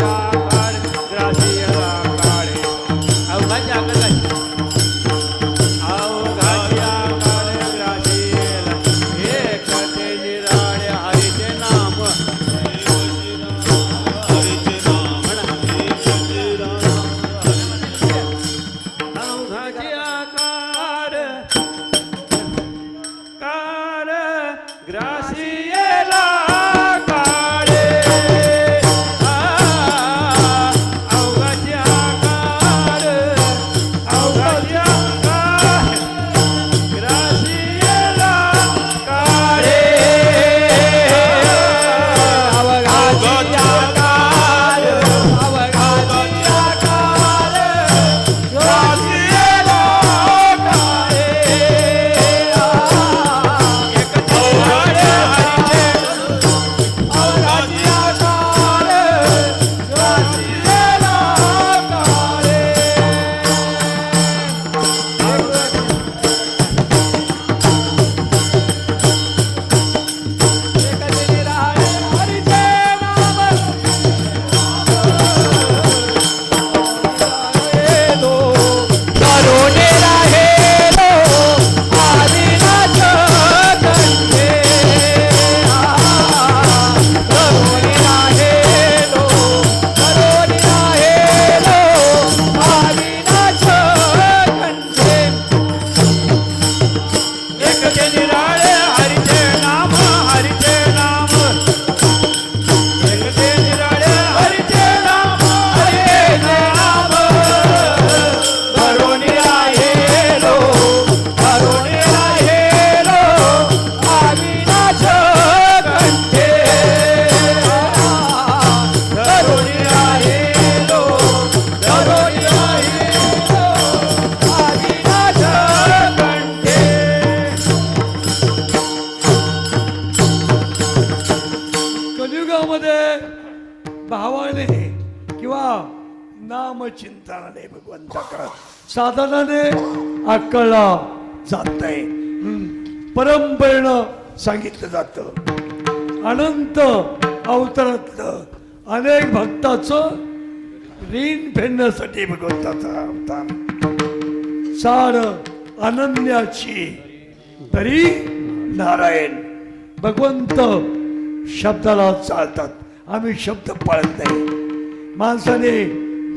आकार ग्रासीला काळे अवघाची आकार अवघाची आकार ग्रासीला एक ते निराळे हरीचे नाम अवघाची आकार कार ग्रासीला काळे अवघाची आकार अवघाची आकार ग्रासीला काळे अवघाची आकार अवघाची आकार ग्रासीला काळे एक निराळे हरीचे अवघाची आकार ग्रासीला काळे एक निराळे हरीचे नाम राहेलो करुणे राहेलो आदिनाथ कंठे करुणे राहेलो आदिनाथ कंठे एक ते निराळे हरीचे नाम हरीचे नाम एक ते निराळे हरीचे नाम हरीचे नाम करुणे राहेलो आदिनाथ कंठे करुणे राहेलो आदिनाथ कंठे कलियुगामध्ये भावाने किंवा नामचिंतनाने भगवंताकडे साधनाने आकळला जात आहे परंपरेनं सांगितलं जातं अनंत अवतारातलं अनेक भक्ताचं ऋण फेडण्यासाठी भगवंताचा अवतार सार अनन्याची तरी नारायण भगवंत शब्दाला चालतात आम्ही शब्द पाळत नाही माणसाने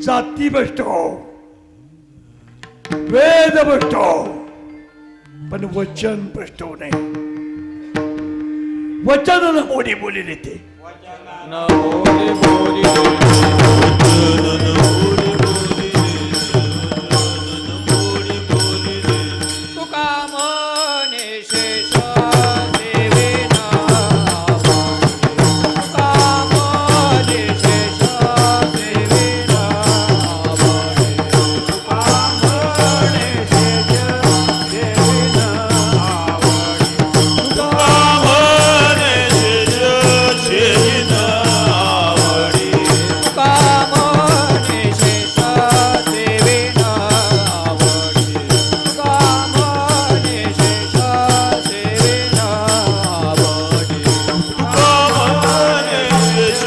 जाती भ्रष्ट हो वेद भ्रष्टो पण वचन भ्रष्ट होऊ नये. वचनाला मोडी बोली देते. न बोली बोली तुका म्हणे शेष सेवेन तुका म्हणे शेष सेवेन तुका म्हणे शेष देवीन आवडी. तुका म्हणे शेष शेजीन आवडी. तुका म्हणे शेष सेवेन आवडी तुका म्हणे शेष सेवेन आवडी तुका म्हणे शेष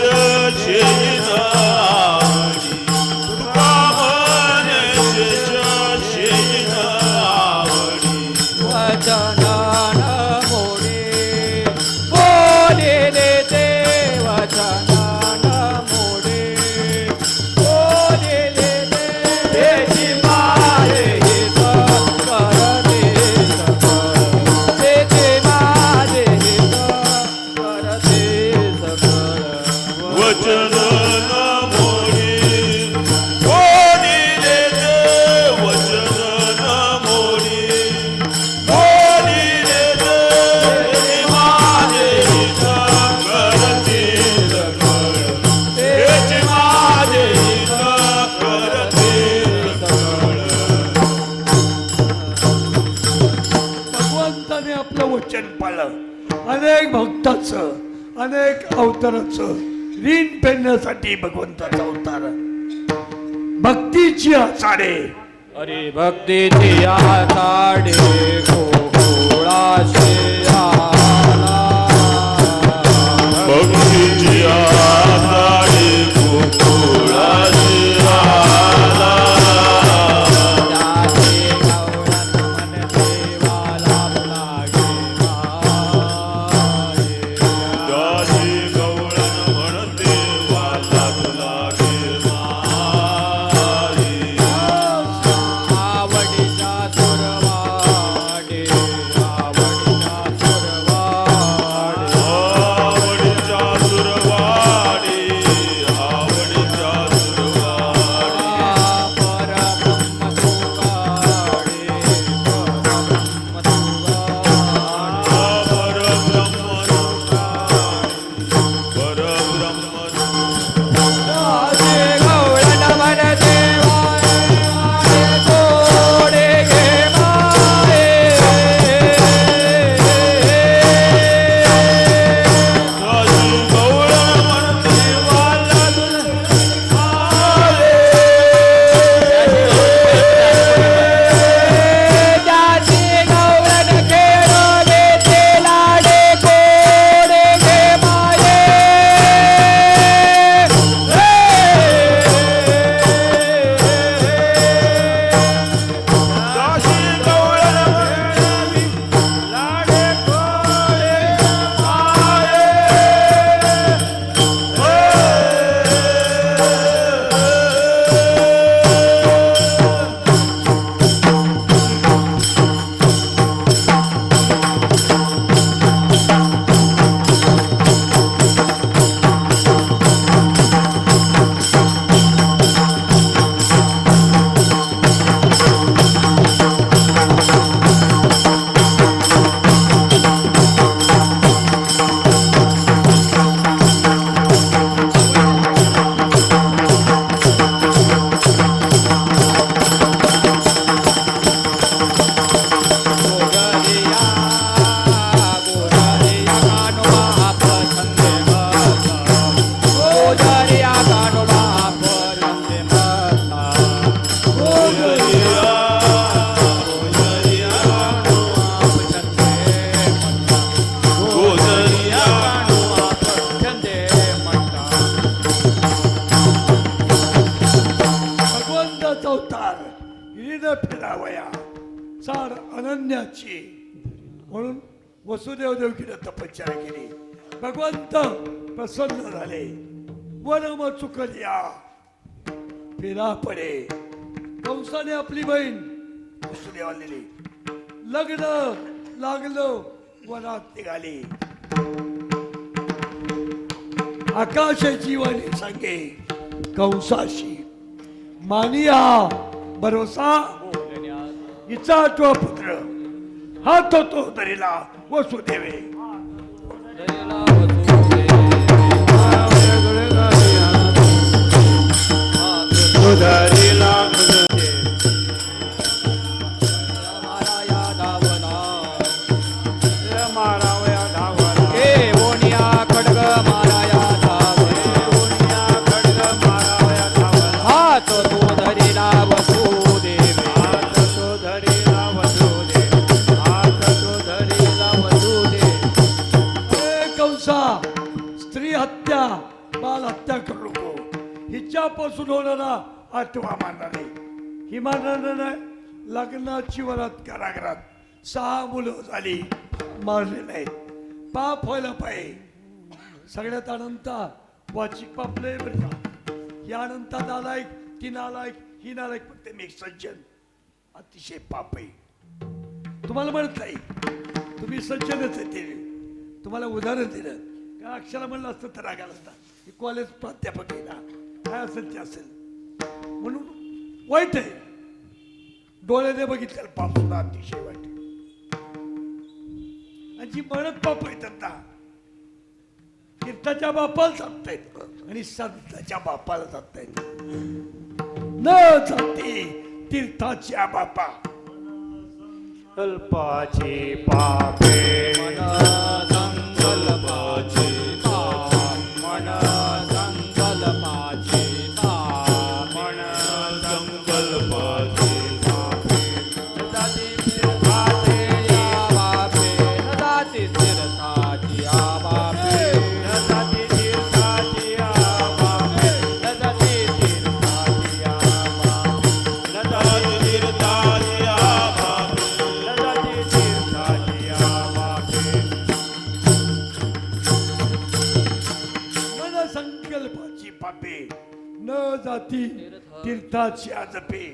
शेजीन आवडी. तुका म्हणे शेष शेजीन आवडी. वचनान मोडे बोलिले ते वचनान मोडे बोलिले ते त्याची माये हित करते सकळ तेथे माझे हित करते सकळ वचन न मोडी बोलिले ते वचन न मोडी बोलिले ते माझे हित करते सकळ. त्याची माझे हित करते सकळ. भगवंताने आपलं वचन पाळलं. अनेक भक्ताचं अनेक अवताराचं ऋण फेडण्यासाठी भगवंताचा अवतार. भक्तीची आचारे हरी भक्तीची आताडे गोकुळाशी आला भक्तीची आताडी गोकुळाशी आला. त्याचे गौरन मन देवाला लागे माये. दासी गवळण म्हणते वाला तुला घे मारी. आवडीचा सुरवाडे आवडीचा सुरवाडे आवडीच्या सुरवाडी आवडीच्या सुरवाडी. परब्रह्म तुगाडे परब्रह्म तुगाडे परब्रह्म परब्रह्म दासी गौरन मन देवाला गोडे घे माये. दासी गवळण म्हणते वाला तुला दासी गौरन खेळले ते लाडे गोडे घे माये. दासी गवळण म्हणते लाडे गोडे माये. गोगरिया गोगरिया कानोबा पसंदे मता गोगरिया कानोबा पसंदे मता गोगरिया गोगरिया पसंदे मता भगवंताचा अवतार ऋण फेडावया सार अनन्याची. म्हणून वसुदेव देवकीने तपश्चर्या केली. भगवंत प्रसन्न झाले. वनम चुकलिया फिरा पडे. कंसाने आपली बहीण वसुदेवालेले लग्न लागलं वनात निघाले. आकाशाची वाणी सांगे कंसाशी मानिया भरोसा हिचा तो पुत्र हात तो धरिला वसुदेवे. दरेला वसुदेवे उधरीला गुरुदेव माराया धावला मारावया धावला ए ओनिया खड्ग माराया धावला दुनिया खड्ग मारावया धावला हात तो धरिला वसुदेवे हात तो धरीला वसुदेव हात तो धरीला वसुदेव कंसा स्त्री हत्या बाल हत्या करू नको. हिच्यापासून होणारा आठवा मानणार नाही. ही मानणार नाही. लग्नाची वरात कारागृहात 6 मुलं झाली मारले नाहीत. पाप व्हायला पाहिजे. सगळ्यात अनंता वाचिक पाप लय बरं का. या अनंता नालायक ती नालायक ही नालायक फक्त मी एक सज्जन अतिशय पाप आहे. तुम्हाला म्हणत नाही तुम्ही सज्जनच आहे. ते तुम्हाला उदाहरण दिलं का अक्षरा म्हणलं असतं तर रागाला असता. ही कॉलेज प्राध्यापक आहे ना काय असेल ते असेल म्हणून वाईट आहे. डोळ्याने बघितलेलं पाप सुद्धा अतिशय वाईट आहे. आणि जी म्हणत पाप आहेत आता तीर्थाच्या बापाला जातायत आणि संताच्या बापाला जातायत. न जाते तीर्थाच्या बापा अल्पाची पापे मन संकल्पाची मन संकल्पाची मन संकल्पाची पापे या बापे नदाती तीर्थाची या बापे नदाती तीर्थाची बापे नदाती तीर्थाची या बापे नदाती तीर्थाची बापे नदाती तीर्थाची बापे मन संकल्पाची पापे न जाती तीर्थाची आजपे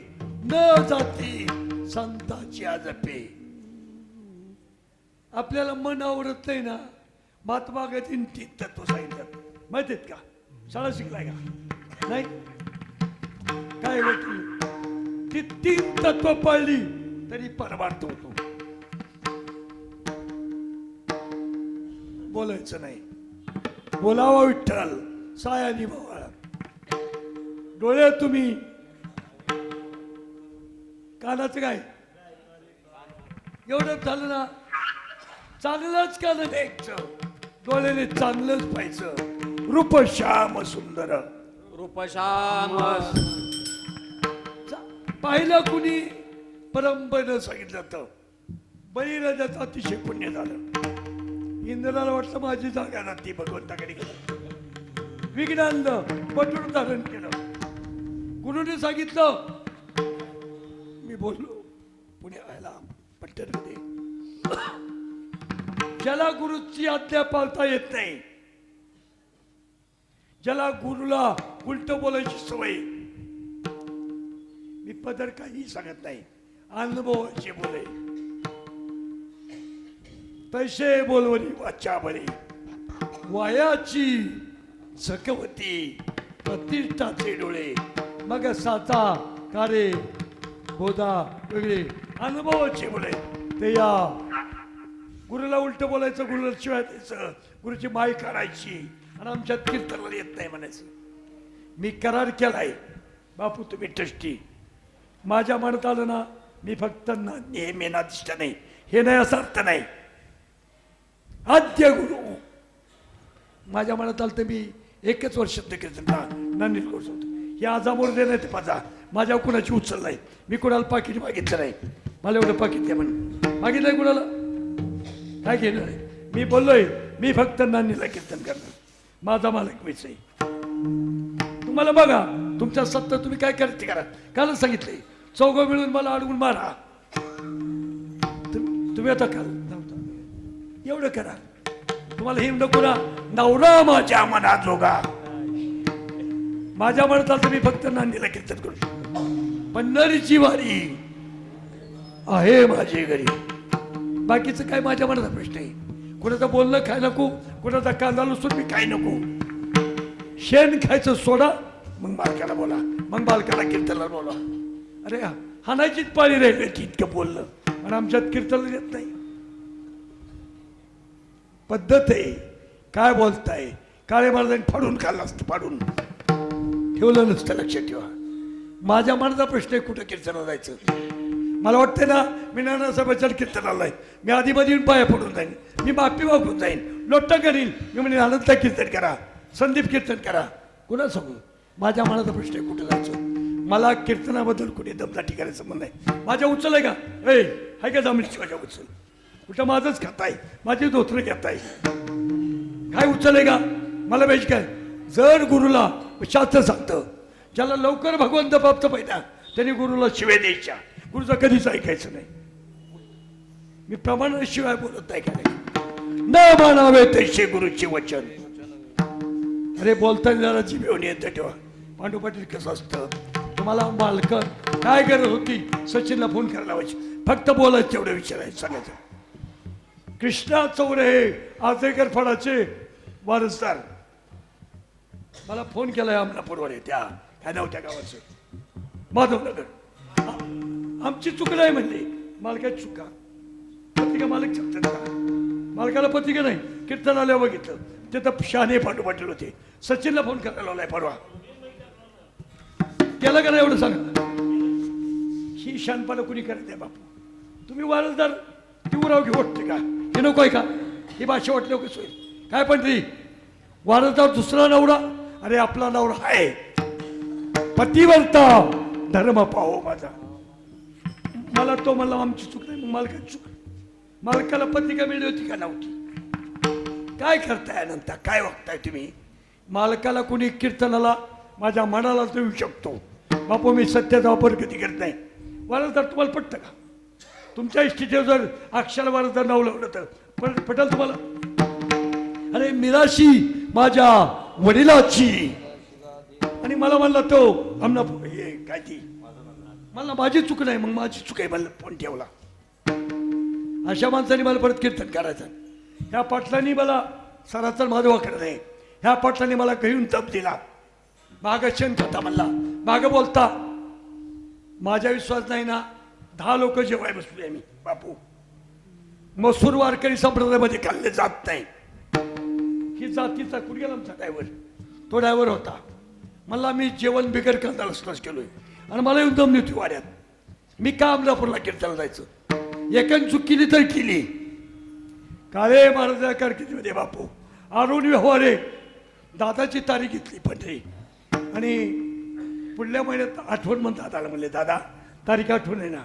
न जाती संताची आजपे. आपल्याला मन आवडत नाही ना. महात्मा गांधींनी 3 तत्व सांगितलं माहित आहेत का. शाळा शिकलाय का नाही काय वाटली ती 3 तत्व पाळली तरी परमार्थ होतो. बोलायचं नाही. बोलावा विठ्ठल सायानी भवाळा. डोळे तुम्ही कानाचं काय एवढं झालं ना. चांगलंच कान द्यायचं डोळ्याने चांगलंच पाहायचं. रूप श्याम सुंदर रूपश्याम पाहिलं कुणी परंपरेनं सांगितलं तर बळीराजाचं अतिशय पुण्य झालं. इंद्राला वाटलं माझी जागा जाती भगवंताकडे गेलं. विघ्नांना पटून धारण केलं. गुरुने सांगितलं मी बोललो पुण्याला पट्ट्यामध्ये ज्याला गुरुची आज्ञा पाळता येत नाही ज्याला गुरुला उलट बोलायची सवय मी पदर काही सांगत नाही अनुभवाचे बोले पैसे बोलवली वाचा बरी वायाची सकवती प्रतिष्ठाचे डोळे मग साचा कारे बोधा वेगळे अनुभवाचे बोले ते या गुरुला उलट बोलायचं गुरुला शिवाय द्यायचं गुरुची माय काढायची आणि आमच्यात कीर्तनाला येत नाही म्हणायचं. मी करार केलाय बापू तुम्ही ट्रस्टी माझ्या मनात आलं ना मी फक्त नेहमी नादिष्ट नाही हे नाही असा अर्थ नाही. आद्य गुरु माझ्या मनात आलं तर मी 1 वर्ष नांदील करू शकतो. हे आजामोर दे नाही ते पाजा माझ्यावर कुणाची उचल नाही. मी कुणाला पाकिट मागितलं नाही. मला एवढं पाकिट द्या म्हणून मागितलंय कुणाला काय घेणार आहे. मी बोललोय मी फक्त नांदीला कीर्तन करणार माझा मालक मीच आहे. तुम्हाला बघा तुमच्या सत्ता तुम्ही काय करते करा कालच सांगितलंय चौघं मिळून मला अडवून मारा. तुम्ही आता काल एवढं करा तुम्हाला हे नको ना नवरा माझ्या मना जोगा माझ्या मनात मी फक्त नांदीला कीर्तन करू शकतो. पंढरीची वारी आहे माझी घरी. बाकीचं काय माझ्या मनाचा प्रश्न आहे. कोणाचं बोलणं काय नको, कोणाचा कांदा लसूण मी काय नको. शेण खायचं सोडा, मग बालकाला बोला, मग बालकाला कीर्तनाला बोला. अरे हाणायचीच पाळी राहिली की इतकं बोललं, आणि आमच्यात कीर्तन येत नाही. पद्धत आहे. काय बोलताय? काळे महाराजांनी फाडून खाल्लं असतं, फाडून ठेवलं नसतं. लक्षात ठेवा. माझ्या मनाचा प्रश्न आहे कुठं कीर्तनाला जायचं. मला वाटतं ना, मी नानासाहेबांच्या कीर्तनाला आहे, मी आधीमध्ये येऊन पाया पडून जाईन, मी माफी मागून जाईन, लोट्टा करीन. मी म्हणजे आनंद कीर्तन करा, संदीप कीर्तन करा, कुणा सांगू. माझ्या मनाचा प्रश्न आहे कुठं जायचं. मला कीर्तनाबद्दल कुठे दमदाटी करायचं मन नाही. माझ्या उचल आहे का? ए हाय का जमिनीची माझ्या उचल? कुठं माझंच खाताय, माझी धोत्र घेताय, काय उचल आहे का? मला पाहिजे काय? जर गुरुला शास्त्र सांगतं, ज्याला लवकर भगवंत प्राप्त पाहिजे त्यांनी गुरुला शिव्या द्यायच्या, गुरुचं कधीच ऐकायचं नाही. मी प्रमाणाशिवाय बोलत नाही. काय न मानावे तैसे गुरुचे वचन. अरे बोलताना जरा जिभेवून येतं ठेवा. पांडू पाटील कसं असतं, तुम्हाला मालकर काय गरज होती सचिनला फोन करायला लावायची, फक्त बोलायचं तेवढं विचारायचं, सांगायचं. कृष्णा चौरे हे आजरेकर फडाचे वारसदार मला फोन केलाय अमलापूरवर, त्या काय नाव त्या गावाचं, माधवनगर. आमची चूक नाही म्हणली, मालकाची चुका. पत्रिका मालक सांगतात का? मालकाला पत्रिका नाही. कीर्तनालय बघितलं, ते तर शहाणे पांडू पाटील होते. सचिनला फोन करायला लावलाय परवा, केलं का नाही एवढं सांगा. ही शानपणा कुणी करत नाही बापू. तुम्ही वारसदार ती उराव घेऊ वाटते का? हे नको आहे का? ही भाषा वाटली कसं होईल काय? पण ती वारसदार दुसरा नवरा, अरे आपला नवरा आहे पतिवर्ता, धर्म पाहो माझा. मला तो म्हणला आमची चूक नाही, मग मालकाची चूक. मालकाला पत्रिका मिळली होती का? नव्हती. काय करताय अनंता, काय वागताय तुम्ही? मालकाला कुणी कीर्तनाला माझ्या मनाला देऊ शकतो बापू. मी सत्याचा वापर कधी करत नाही. वारसदार तुम्हाला पटतं का? तुमच्या इष्टीचे जर अक्षर वारसदार नाव लावलं तर पटेल तुम्हाला? अरे मिराशी माझ्या वडिलाची, आणि मला म्हणला तो आमना काय ती मला माझी चूक नाही, मग माझी चूक आहे मला फोन ठेवला. अशा माणसाने मला परत कीर्तन करायचं. ह्या पाटलांनी मला सरासर माझं वाकडं नाही. ह्या पाटलांनी मला घेऊन तप दिला. मागं शेण खाता म्हणला, मागं बोलता. माझा विश्वास नाही ना, 10 लोक जेवाय बसलोय मी बापू. मसूर वारकरी संप्रदायामध्ये खाल्ले जात नाही. ही जातीचा कुठे गेला आमचा ड्रायव्हर, तो ड्रायव्हर होता. मला मी जेवण बिगर कांदा लसणाच केलोय, आणि मला येऊन दमली होती वाड्यात. मी का अमरापूरला कीर्तनाला जायचं? एकान चूक केली तर केली. काळे महाराजा कारकिर्दीमध्ये बापू अरुण व्यवहारे दादाची तारीख घेतली पंढरी, आणि पुढल्या महिन्यात आठवण म्हणून दादाला म्हणले, दादा तारीख आठवण आहे ना?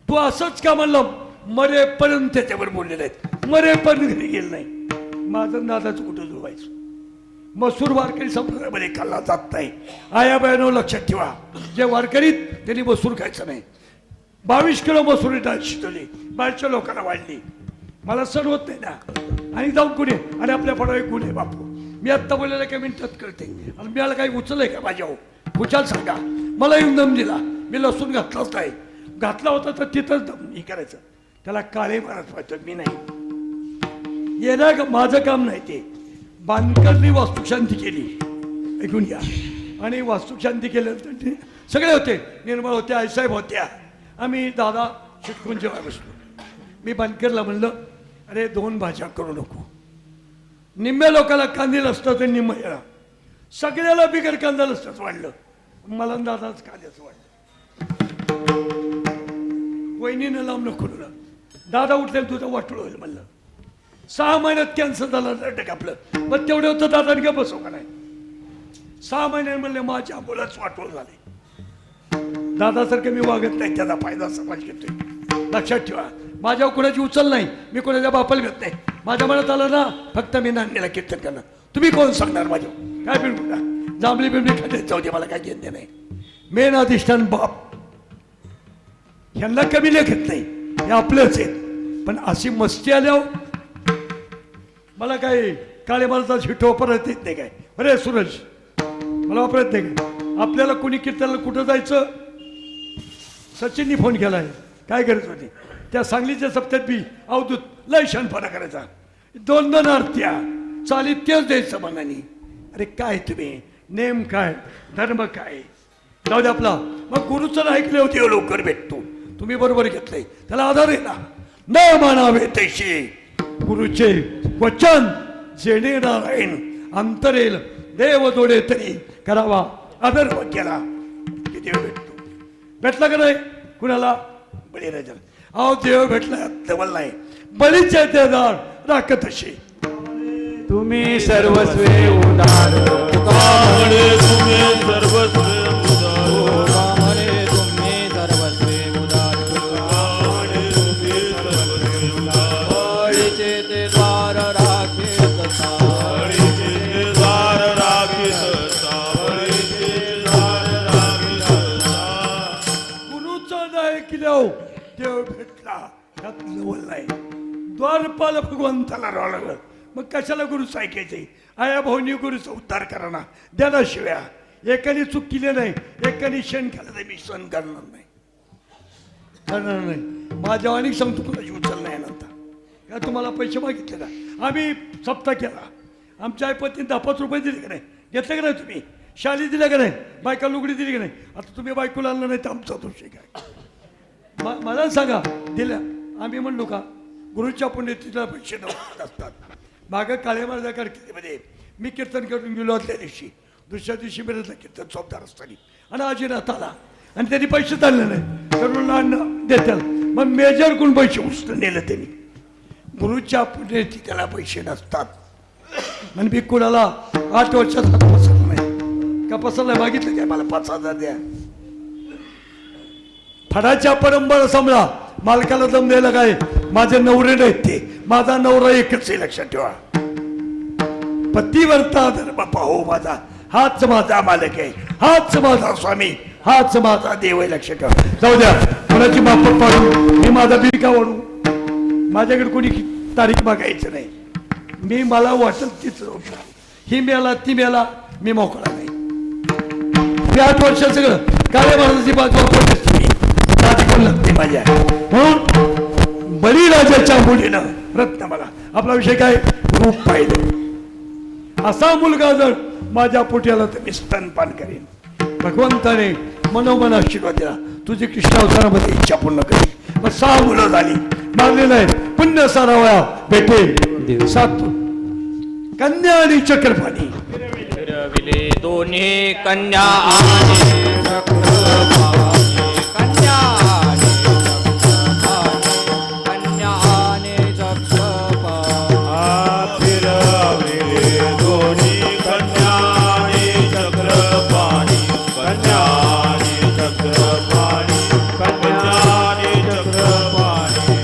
तू असंच का म्हणलं? मरेपर्यंत त्याच्यावर बोललेलं आहेत, मरेपर्यंत घरी गेलं नाही. माझं दादाचं कुठं जुळवायचं? मसूर वारकरी संप्रदायामध्ये खाल्ला जात नाही. आया बयानो लक्षात ठेवा, जे वारकरीत त्यांनी मसूर खायचं नाही. 22 किलो मसुरी डाळ शिजवली, बाहेरच्या लोकांना वाढली. मला सण होत नाही ना. आणि जाऊन कुणी, आणि आपल्या फळावे गुन्हे बापू. मी आत्ता बोललेलं काही मिनिटात करते, आणि मला काही उचललंय का माझ्या? खुशाल सांगा. मला येऊन दम दिला, मी लसूण घातलाच नाही. घातला होता तर तिथंच दम हे करायचं. त्याला काळे मारत पाहतो मी नाही. येणार माझं काम नाही ते. बांधकरनी वास्तुशांती केली, ऐकून घ्या. आणि वास्तुशांती केल्यानंतर सगळे होते, निर्मळ होते, आईसाहेब होत्या. आम्ही दादा शिटकून जेव्हा बसलो. मी बांधकरला म्हणलं, अरे 2 भाज्या करू नको. निम्म्या लोकांना कांदे असतं तर निम्म येणार, सगळ्याला बिगर कांदा असतंच वाढलं. मला दादाच कांद्याचं वाढलं. वहिनीनं लांब नको. दादा उठले तुझं वाटलं होईल म्हणलं. 6 महिन्यात कॅन्सर झाला नाटक आपलं, पण तेवढं होतं दादाने का बसव का नाही? 6 महिन्यात म्हणले माझ्या मुलाच वाटोळ झाले. दादासारखं मी वागत नाही, त्याचा फायदा समाज घेतोय. लक्षात ठेवा, माझ्यावर कोणाची उचल नाही, मी कोणाच्या बापाला घेत नाही. माझ्या मनात आलं ना, फक्त मी नांदेला कीर्तन करणार. तुम्ही कोण सांगणार माझ्या काय बिलकुल? जांभली बिंबली खाते जाऊ दे, मला काय घेत नाही. मेन अधिष्ठान बाप, ह्यांना कमी लेखत नाही, हे आपलेच आहेत. पण अशी मस्ती आल्यावर मला काय काळे माणसा शिटो परत येत नाही काय? अरे सूरज मला वापरत नाही काय? आपल्याला कोणी कीर्तनाला कुठं जायचं? सचिननी फोन केलाय, काय गरज होती त्या सांगलीच्या सप्त्यात बी अवधूत लय शहाणपणा करायचा 2-2 आरत्या चालीत तेच द्यायचं मनाने. अरे काय तुम्ही नेम काय धर्म काय जाऊ दे आपला. मग गुरुचं ऐकले होते लवकर भेटतो. तुम्ही बरोबर घेतलंय त्याला आधार आहे ना. न मानावे तैशी गुरुचे वचन जेणे नारायण अंतरेल देव जोडे तरी करावा आदर केला की देव भेटतो. भेटला का नाही कुणाला बळीराजाला. अहो देव भेटला जवळ नाही बळीचे देदार राखत असे. तुम्ही सर्वस्वे उदार कामळे तुम्ही सर्वस्वे उदार कामळे तुम्ही सर्वस्वे उदार बळीचे ते द्वार राखेत गुरुचा नाही किल्याव देव भेटला त्यात जवळ नाही. द्वारपाल भगवंताला राहिलं मग कशाला गुरुचं ऐकायचे. आया भाऊनी गुरुचा उद्धार करा ना द्याला शिव्या. एकाने चूक केली नाही एकाने क्षण केला तर मी सण करणार नाही करणार नाही. माझ्या अनेक सांगतो कुणाची उचल नाही नंतर का तुम्हाला पैसे मागितले का आम्ही सप्ताह केला. आमच्या आईपत्नीने 10-5 रुपये दिले का नाही घेतले का नाही तुम्ही शाली दिल्या का नाही बायका लुगडी दिली का नाही. आता तुम्ही बायकोला आणलं नाही तर आमचा दोष आहे काय. मला सांगा दिल्या आम्ही म्हणलो का गुरुच्या पुण्यतिथीला पैसे असतात. मागं काळ्या माझ्या कारकिर्दीमध्ये मी कीर्तन करून गेलो आदल्या दिवशी दुसऱ्या दिवशी मिळत कीर्तन चौकदार असताना आणि आजीनाथ आला आणि त्यांनी पैसे चालले नाही करून अन्न देतात. मग मेजर कोण पैसे उचलून नेलं त्यांनी. गुरुच्या पुण्यतिथीला पैसे नसतात आणि मी कुणाला 8 वर्षात हात पसरला नाही का पसरला मागितलं काय मला 5,000 द्या. फडाच्या परंपरा समजा मालकाला दम द्यायला काय माझे नवरे नाहीत ते माझा नवरा एकच आहे लक्षात ठेवा. पतिवर्ता धर्म पाहो माझा हाच माझा मालक आहे हाच माझा स्वामी हाच माझा देव आहे लक्षात ठेवा. जाऊ द्या कोणाची माफक पाडू मी माझा बिका वाढू माझ्याकडे कोणी तारीख मागायचं नाही. मी मला वाटेल तीच ही मेला ती मेला मी मोकळा नाही. मी 8 वर्षाचं सगळं काळे महाराजाची बाजू वापरते लागते माझ्या म्हणून बळीराजाच्या मुलीनं रत्न मला आपला विषय काय रूप पाहिजे. असा मुलगा जर माझ्या पोट्याला तर मी स्तनपान करेन. भगवंताने मनोमन आशीर्वाद दिला तुझी कृष्णावतारामध्ये इच्छा पूर्ण करेल. मग 6 मुलं झाली मारले नाही पुण्य सारावया भेटेल 7 कन्या आणि चक्रपाणी फिरविले दोन्ही कन्या आणि चक्रपाणी कन्या आणि चक्रपाणी कन्या आणि चक्रपाणी फिरविले दोन्ही कन्या आणि चक्रपाणी कन्या आणि चक्रपाणी कन्या आणि चक्रपाणी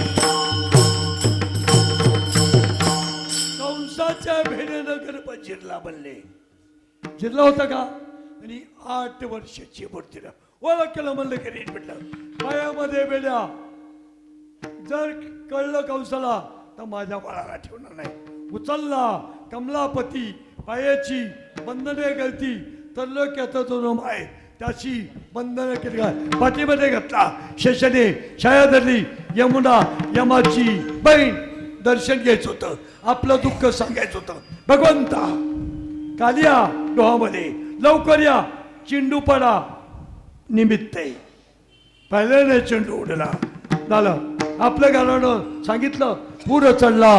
कंसाच्या भेडेनं गर्भ जिरला बनले जिरला होता का आणि 8 वर्षाची मूर्तीला ओळख केलं म्हणलं की रीत म्हटलं पायामध्ये बेड्या जर कळलं कंसाला तर माझ्या बाळाला ठेवणार नाही. उचलला कमलापती पायाची बंधने गळती तर लोक्याचा जो रोम आहे त्याची बंधनं केली काय पाठीमध्ये घातला. शेषाने छाया धरली यमुना यमाची बहीण दर्शन घ्यायचं होतं आपलं दुःख सांगायचं होतं. भगवंता कालिया डोहामध्ये लवकर या चिंडू पडा निमित्त आहे. पहिल्याने चेंडू उडला झालं आपलं घरानं सांगितलं पूर चढला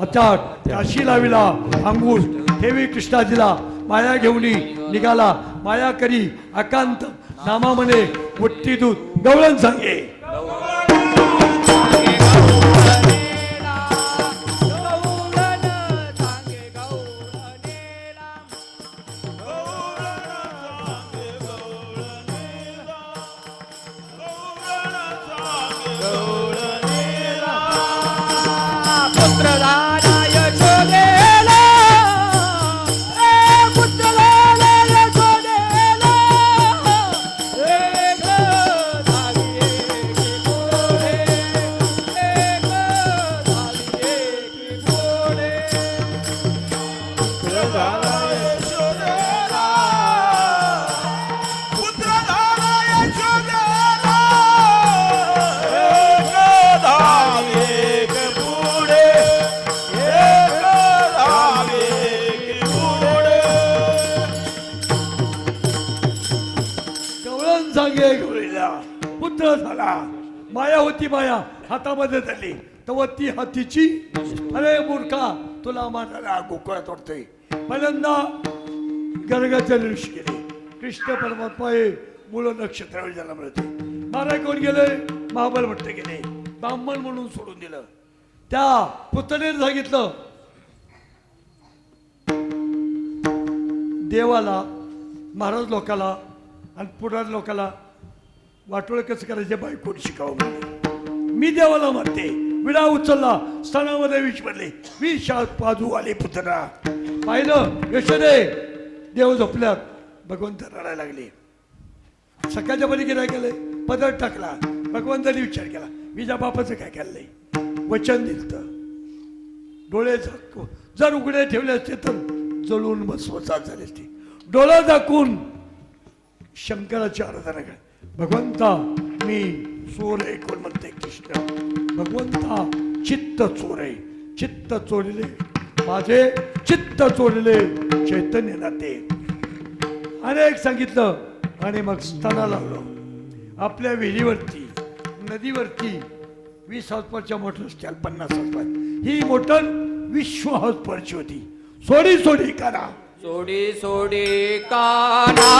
अचाट काशी लाविला अंगूर ठेवी कृष्णाजीला माया घेऊनी निघाला माया करी अकांत नामा म्हणे उट्टी दूत गवळण सांगे माया होती माया हातामध्ये धरली तेव्हा ती हातीची अरे मूर्खा तुला माझा गोकुळात वाटतोय पहिल्यांदा गर्गाच्या दिवशी गेले कृष्ण परमात्मा हे मूळ नक्षत्रावर जन्म मिळते महाराज कोण गेले महाबल भट्ट गेले ब्राह्मण म्हणून सोडून दिलं त्या पुतणेने सांगितलं देवाला महाराज लोकाला आणि पुराण लोकाला वाटोळ कसं करायचे बायकोड शिकावं म्हणजे मी देवाला म्हणते विडा उचलला स्तनामध्ये विष पडले विष बाजू आले पुतना पाहिलं यशोदे देव झोपल्यात भगवंत रडायला लागले सकाळच्या परी काय केलंय पदर टाकला भगवंताने विचार केला विजा बापाचं काय केलंय वचन दिलं डोळे जर उघडे ठेवले असते तर जळून भस्मसात झाले असते डोळा दाखवून शंकराची आराधना कर भगवंता मी चोर आहे कोण म्हणते कृष्ण भगवंता चित्त चोर आहे चित्त चोरले माझे चित्त चोरले चैतन्य नाते अनेक सांगितलं आणि मग स्तना लावलो आपल्या विहिरीवरती नदीवरती 20 हॉर्सपावरच्या मोटर असतील 50 हॉर्सपावर ही मोटर 20 हॉर्सपावरची होती सोडी सोडी करा सोडी सोडी काना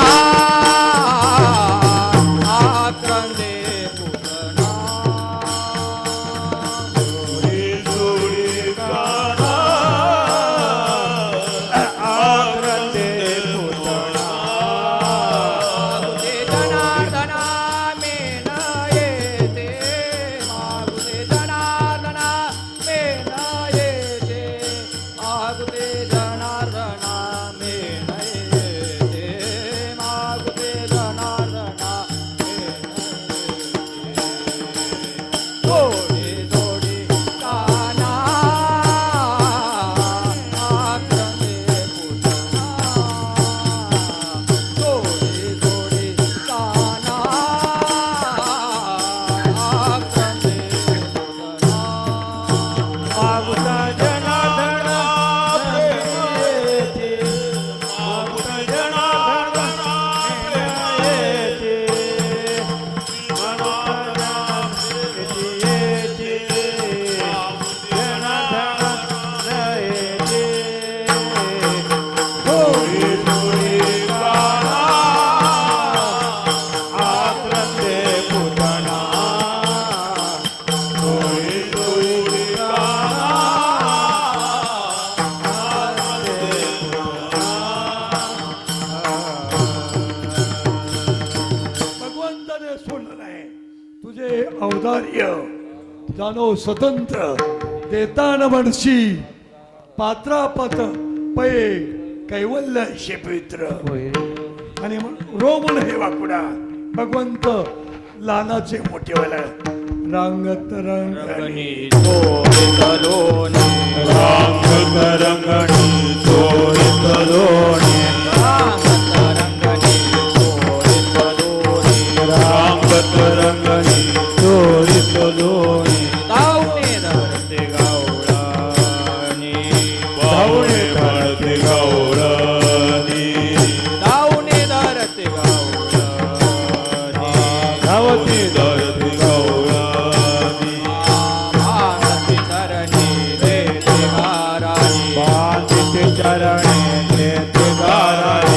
आक्रंदे पुतना सोडी सोडी काना आक्रंदे पुतना मागुदे जनार्दना मेन येते मागुदे जनार्दना मेन येते मागुदे जनार्दना मेन येते मागुदे जनार्दना सोडी सोडी काना आक्रंदे पुतना सोडी सोडी काना आक्रंदे पुतना मागुता जनार्दना प्रेम येते मागुता जनार्दना प्रेम येते मागुता येते जनार्दना येते सोडी सोडी काना आक्रंदे पुतना सोडी सोडी काना भगवंताने सोडलं नाही तुझे औदार्य जाणो स्वतंत्र देताना म्हणशी पात्रापात पै कैवल्य शेपित्र आणि रोमन हे वाकुडा भगवंत लहानाचे मोठे व्हायला रांगत रंगणी तलोनी रांगत रंगणी चोरित लोणी रांगत रंगणी चोरित लोणी धरते गौराणी धावणे धरते गौराणी धावती धरते गौराणी बांधते चरणी देते गाराणी बांधते चरणी देते गाराणी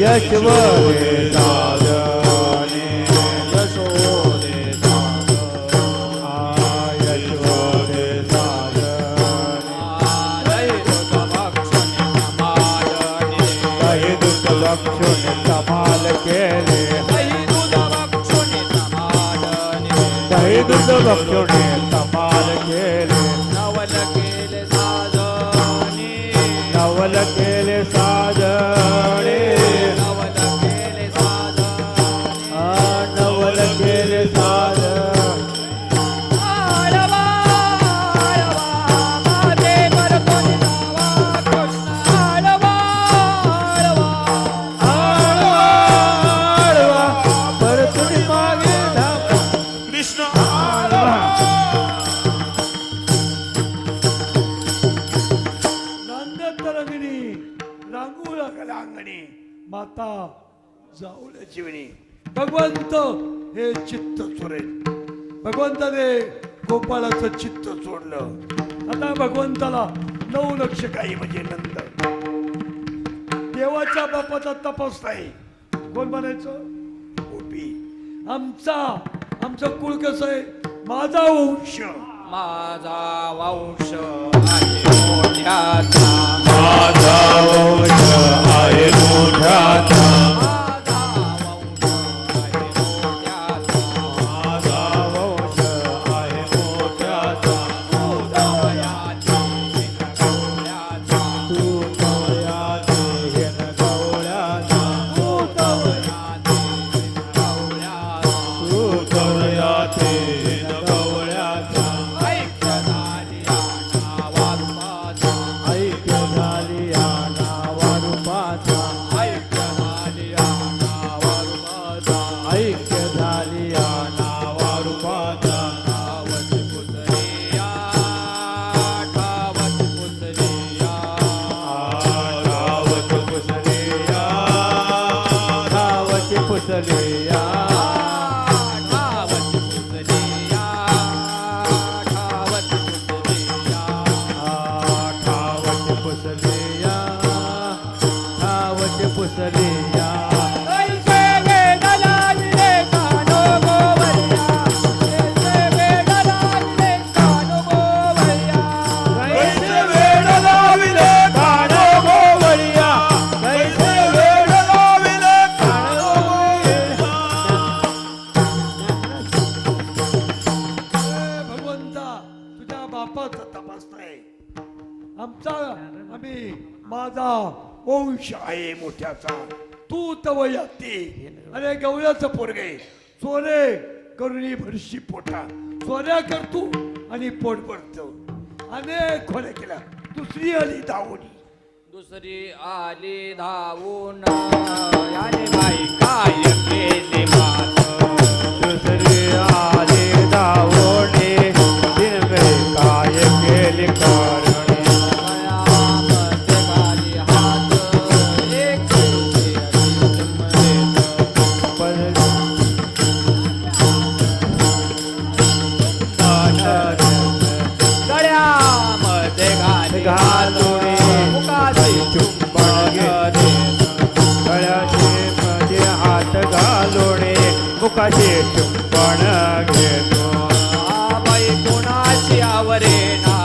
यशवदे साधने यशोदे यशवदे साधने काही दुःख लक्षण कमाल केले काही दुःख लक्षणे कमाल केले नवल केले साजणे आता जाऊल्या जीवनी भगवंत हे चित्त चोरेल. भगवंताने गोपाळाचं चित्त चोरलं. आता भगवंताला 9 लक्ष काही म्हणजे नंद. देवाच्या बापाचा तपास नाही. कोण म्हणायचं? गोपी. आमचं कुळ कसं आहे? माझा वंश. माझा वंश आहे मोठ्याचा. माझा वंश आहे मोठ्याचा. माझा वंश आहे मोठ्याचा. तू तवयाचे हेन गवळ्याचा. तू तवयाचे हेन गवळ्याचा. ऐक्य झाली या नावारूपाचा. ऐक्य झाली या नावारूपाचा. ठावती पुतळिया, ठावती पुतळिया. धावत पुसलिया, धावत पुसलिया. ठावती पुतळिया, ठावती पुतळिया. धावत पुसलिया, धावत पुसलिया. कैसे वेडला विले कानो गोवरिया. कैसे वेडला विले कानो गोवरिया. कैसे वेड लाविले कान गोवरिया. कैसे वेड लाविले कान गोवरिया. भगवंता तुझ्या बापाचा तपास नाही. आम्ही माझा वंश आहे मोठ्याचा. तू तवयाती अरे गवळ्याचं पोरगे चोरे करुणी भरशी पोटा. चोऱ्या करतो आणि पोट भरतो. अनेक खोड्या केल्या. दुसरी आली दावणी. दुसरी आली धावून याने बाई काय केली मात. दुसरी आली दावणे दिनवे काय केली करणे. गळ्यामध्ये घाली हात एक दिवशी गळ्यामध्ये घाली घालुणे मुखाची चुंबन घेते. गळ्याचे मध्ये हात घालुणे मुखाचे चुंबन घेतो. बाई कोणाची आवरेना.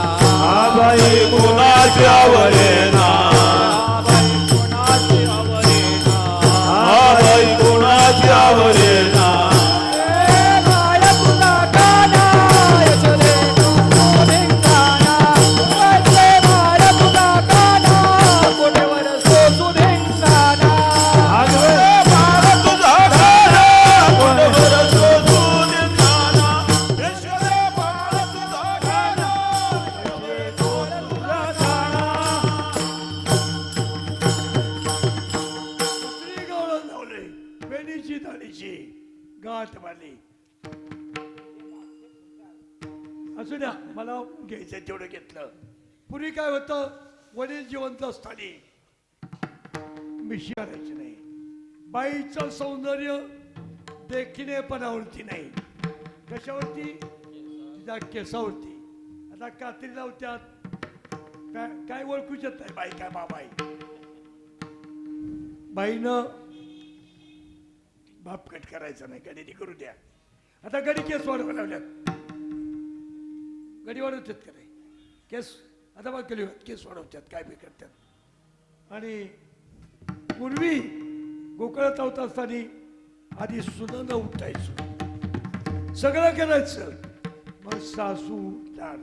आबाई कोणाची आवरेना. बाई कोणाची आवरेना. आबाई कोणाची आवरेना. आगवे बाळ तुझा खाना कोणवर शोधून जाना. ईश्वरे बाळ तुझा खाना तुझा खाना. दुसरी गवळण लावले. वेणीची दाढीची गाठ मारली. असू द्या मला घ्यायचं तेवढं घेतलं. पूर्वी काय होतं? वडील जिवंत असताना मिशी करायची नाही. बाईचं सौंदर्य देखणेपणावरती नाही. कशावरती? तिच्या केसावरती. आता कात्री लावत्यात. काय ओळखूच येत नाही बाई काय बाबाई. बाईनं बाप कट करायचा नाही. गडी करू द्या. आता गडी केस वाढवा लावल्यात. गडी वाढवतात का नाही केस? आता बघ केली केस वाढवतात काय बी करतात. आणि पूर्वी गोकळात होत असताना आधी सुनंद उठायचं. सगळं करायचं. मग सासू उठणार.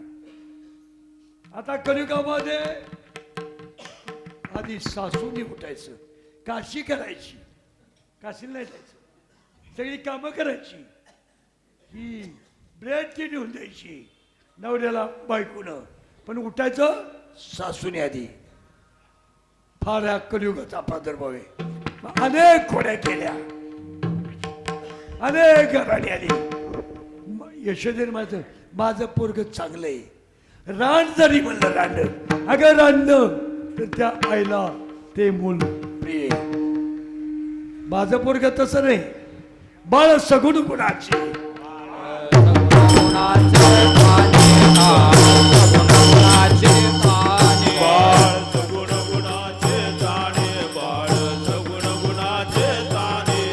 आता कलियुगामध्ये आधी सासूनी उठायचं. काशी करायची. काशीला नाही जायचं. सगळी कामं करायची. ही ब्रेड ती नेऊन द्यायची नवऱ्याला बायकोनं. पण उठायचं सासूने आधी. फार हा कलियुगाचा प्रादुर्भाव आहे. मग अनेक खोड्या केल्या. अनेक घराणी आली. यशोदेन माझं पोरग चांगलं आहे. रान जरी म्हणलं रान अगं रान तर त्या आईला ते मूल प्रिय. माझं पोरग तसं नाही, बाळ सगुण गुणाची. बाळ सगुण गुणाचे जाणे, बाळ सगुण गुणाचे जाणे.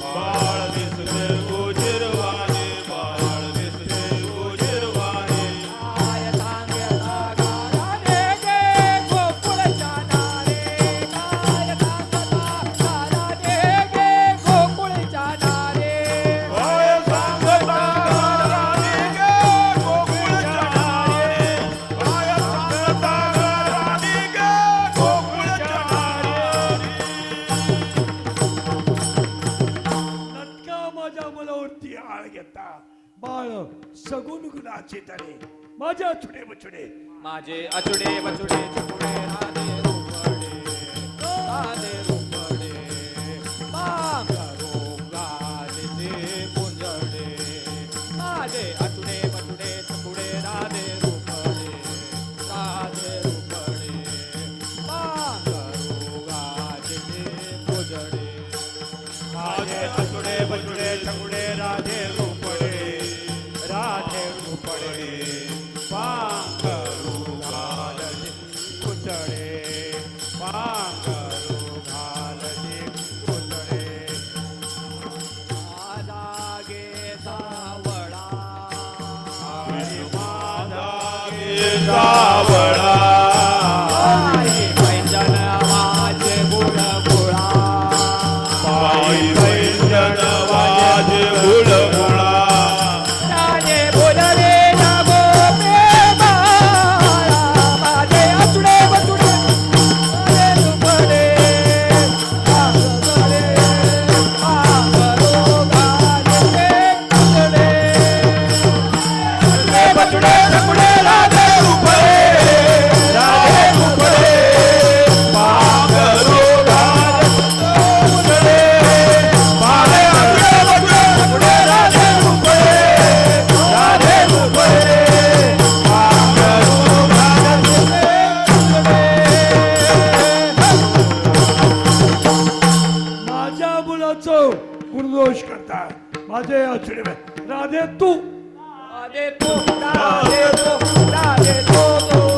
बाळ दिसते गोजिरवाणे, बाळ दिसते गोजिरवाणे. काय सांगता राणी गे गोकुळच्या नारे, काय सांगता राणी गे गोकुळच्या नारे. नटका माझ्या मुलावरती आळ घेता, बाळ सगुण गुणाची तरे माझ्या छुडे बछुडे. माझे अचुडे बचुडे चुडे राधे रूपडे पांघरू गाजते कुंजडे. माझे अचुडे बचुडे चुडे राधे रूपडे पांघरू गाजते कुंजडे. माझे असुडे बछुडे चकुडे राधे रूपडे, राधे रूपडे. पांघरू घालते कुचडे, पांघरू घालते कुचडे. माझा गे सावळा आणि माझा गे सावळा, पैंजन माझे बुळबुळा. पायी पैंजण वाजे बुळबुळा. राजे बोलले ना गो प्रेमा, माझे अचुडे बचुडे राधे रूपडे पांघरू गाजते कुंजडे. बछुडे चकुडे राधे रूपडे, राधे रूपडे. पांघरू घालते कुचडे. माझे असुडे बछुडे चकुडे राधे रूपडे, राधे रूपडे. पांघरू घालते माझ्या मुलाचं गुणदोष करता, माझे अछुडे राधे तू. राधे तो राधे तो राधे तो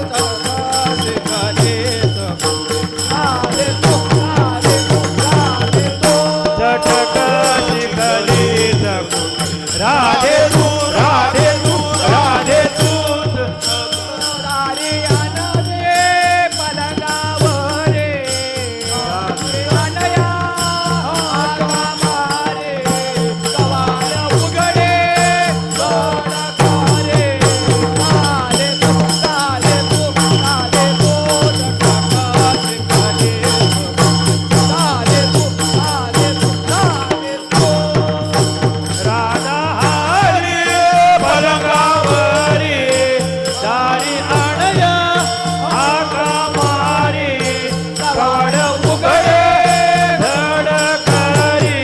जगदासे गणेश राधे तो राधे तो राधे तो. चटक शिकली जगू. राधे तू, राधे तू, राधे तू. राधे आनंदे पलंगावरे अनया आगामारे कवाल उघडे सोडकारे. राधे तो राधे तो राधे तो जगदासे गणेश राधे तो राधे तो राधे तो. राधा हरी पलंगावरी, दारी आणया आका मारी. कवाड उघडे धडकरी.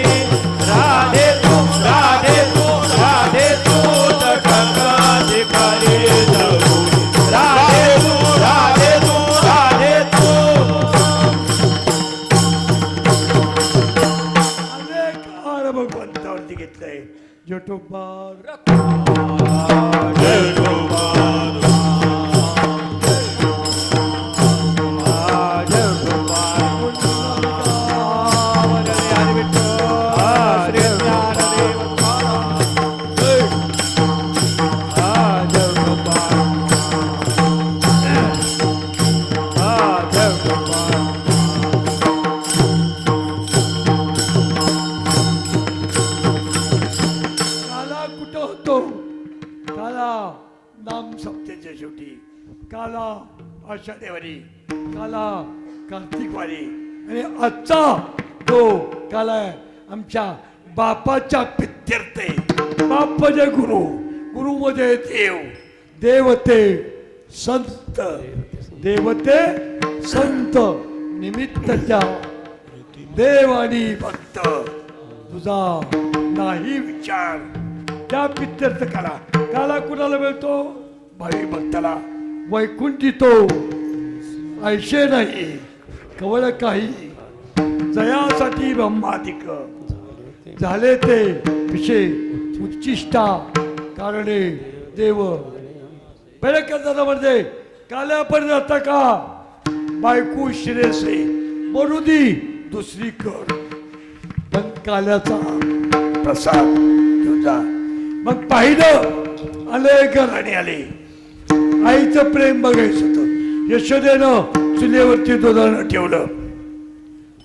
राधे तू, राधे तू, राधे तू. चटका शिकली जगू. राधे तू, राधे तू, राधे तू. अनेक आळ भगवंतावरती घेतलंय. जटोबार जय गोपाल, जय गोपाल. हरे विठ्ठल हरे ज्ञानदेव. जय गोपाल, जय गोपाल. काला कुठं होतो? काला नाम सप्तेच्या शेवटी, काला आषाढेवारी, काला कार्तिकवारी, आणि आजचा तो काला आमच्या बापाच्या पित्यर्थ आहे. बाप म्हणजे गुरु, गुरु म्हणजे देव, देवते संत, देवते संत निमित्तच्या देव आणि भक्त. तुझा नाही विचार. त्या पित्यर्थ काला, काला कुणाला मिळतो? भावी भक्ताला. वैकुंठी तो ऐशे नाही कवळ काही जयासाठी ब्रह्मादिक झाले ते विषय उच्चिष्टा कारणे देव बरे करताना म्हणजे काल्या पण जाता का बायको शिरेसे मरुदी दुसरी कर पण काल्याचा प्रसाद तुझा मग पाहिलं आले घराणे आले आईचं प्रेम बघायचं होतं यशोदेनं चुलीवरती दुधानं ठेवलं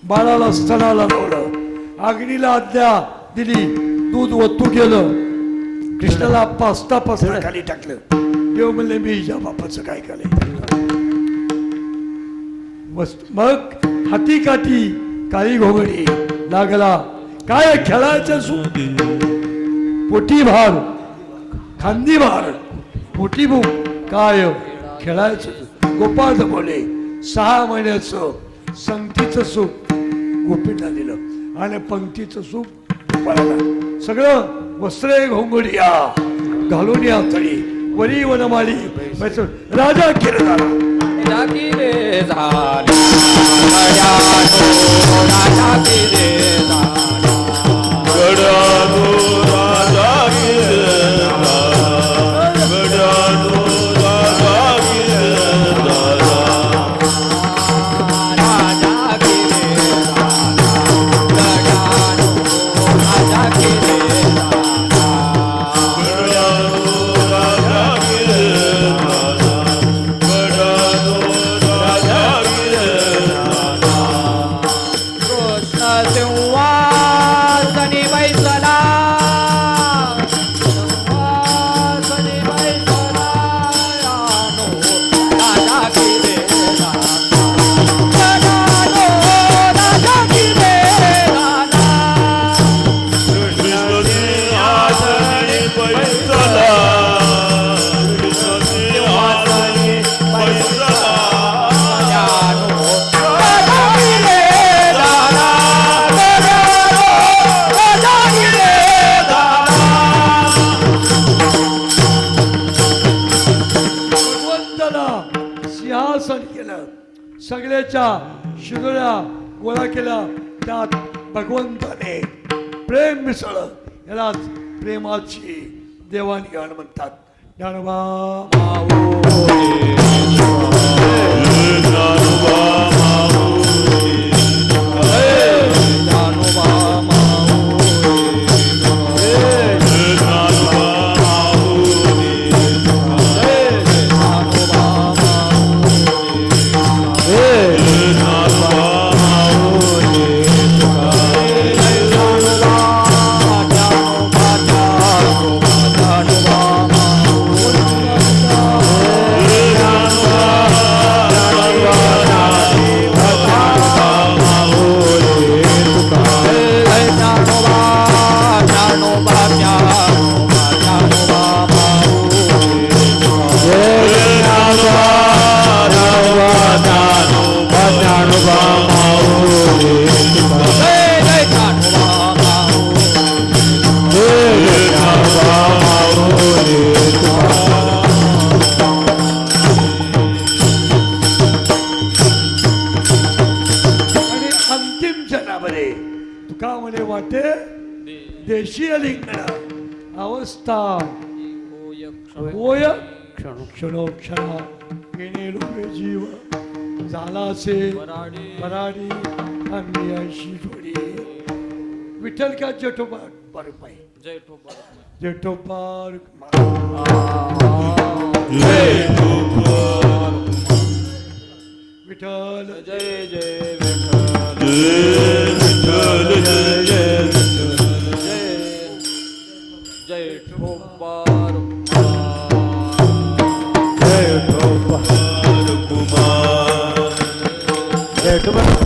बाळाला स्तनाला लावलं अग्नीला आज्ञा दिली दूध वतू गेलं कृष्णाला पास्ता खाली टाकलं देव म्हणले मी हिच्या बापाचं काय केलंय मग हाती काठी काळी घोगडी लागला काय खेळायचं सुख पोटी भार खांदी भार मोठी भूक काय खेळायचं गोपाळ जमवले 6 महिन्याचं संगतीचं सुख गोपींना दिलं आणि पंक्तीचं सुख गोपाळाला सगळं वस्त्रे घोंगडिया घालून या तळी वरी वनमाळी राजा केलं झाला राजा सिंहासन केलं सगळ्याच्या शिदोऱ्या गोळा केल्या त्यात भगवंताने प्रेम मिसळलं यालाच प्रेमाची देवाणघेवाण म्हणतात ज्ञानोबा तुका म्हणे वाटे देशीय लिंगण अवस्था होय क्षणोक्षणा येणे लोके जीव झालासे मराठी आम्ही अशी थोडी विठ्ठल का जेठोबार बरोबर जेठोबार विठ्ठल जय जय विठ्ठल जय जय जय ठोबार जय ठोबार कुमार जय ठोबार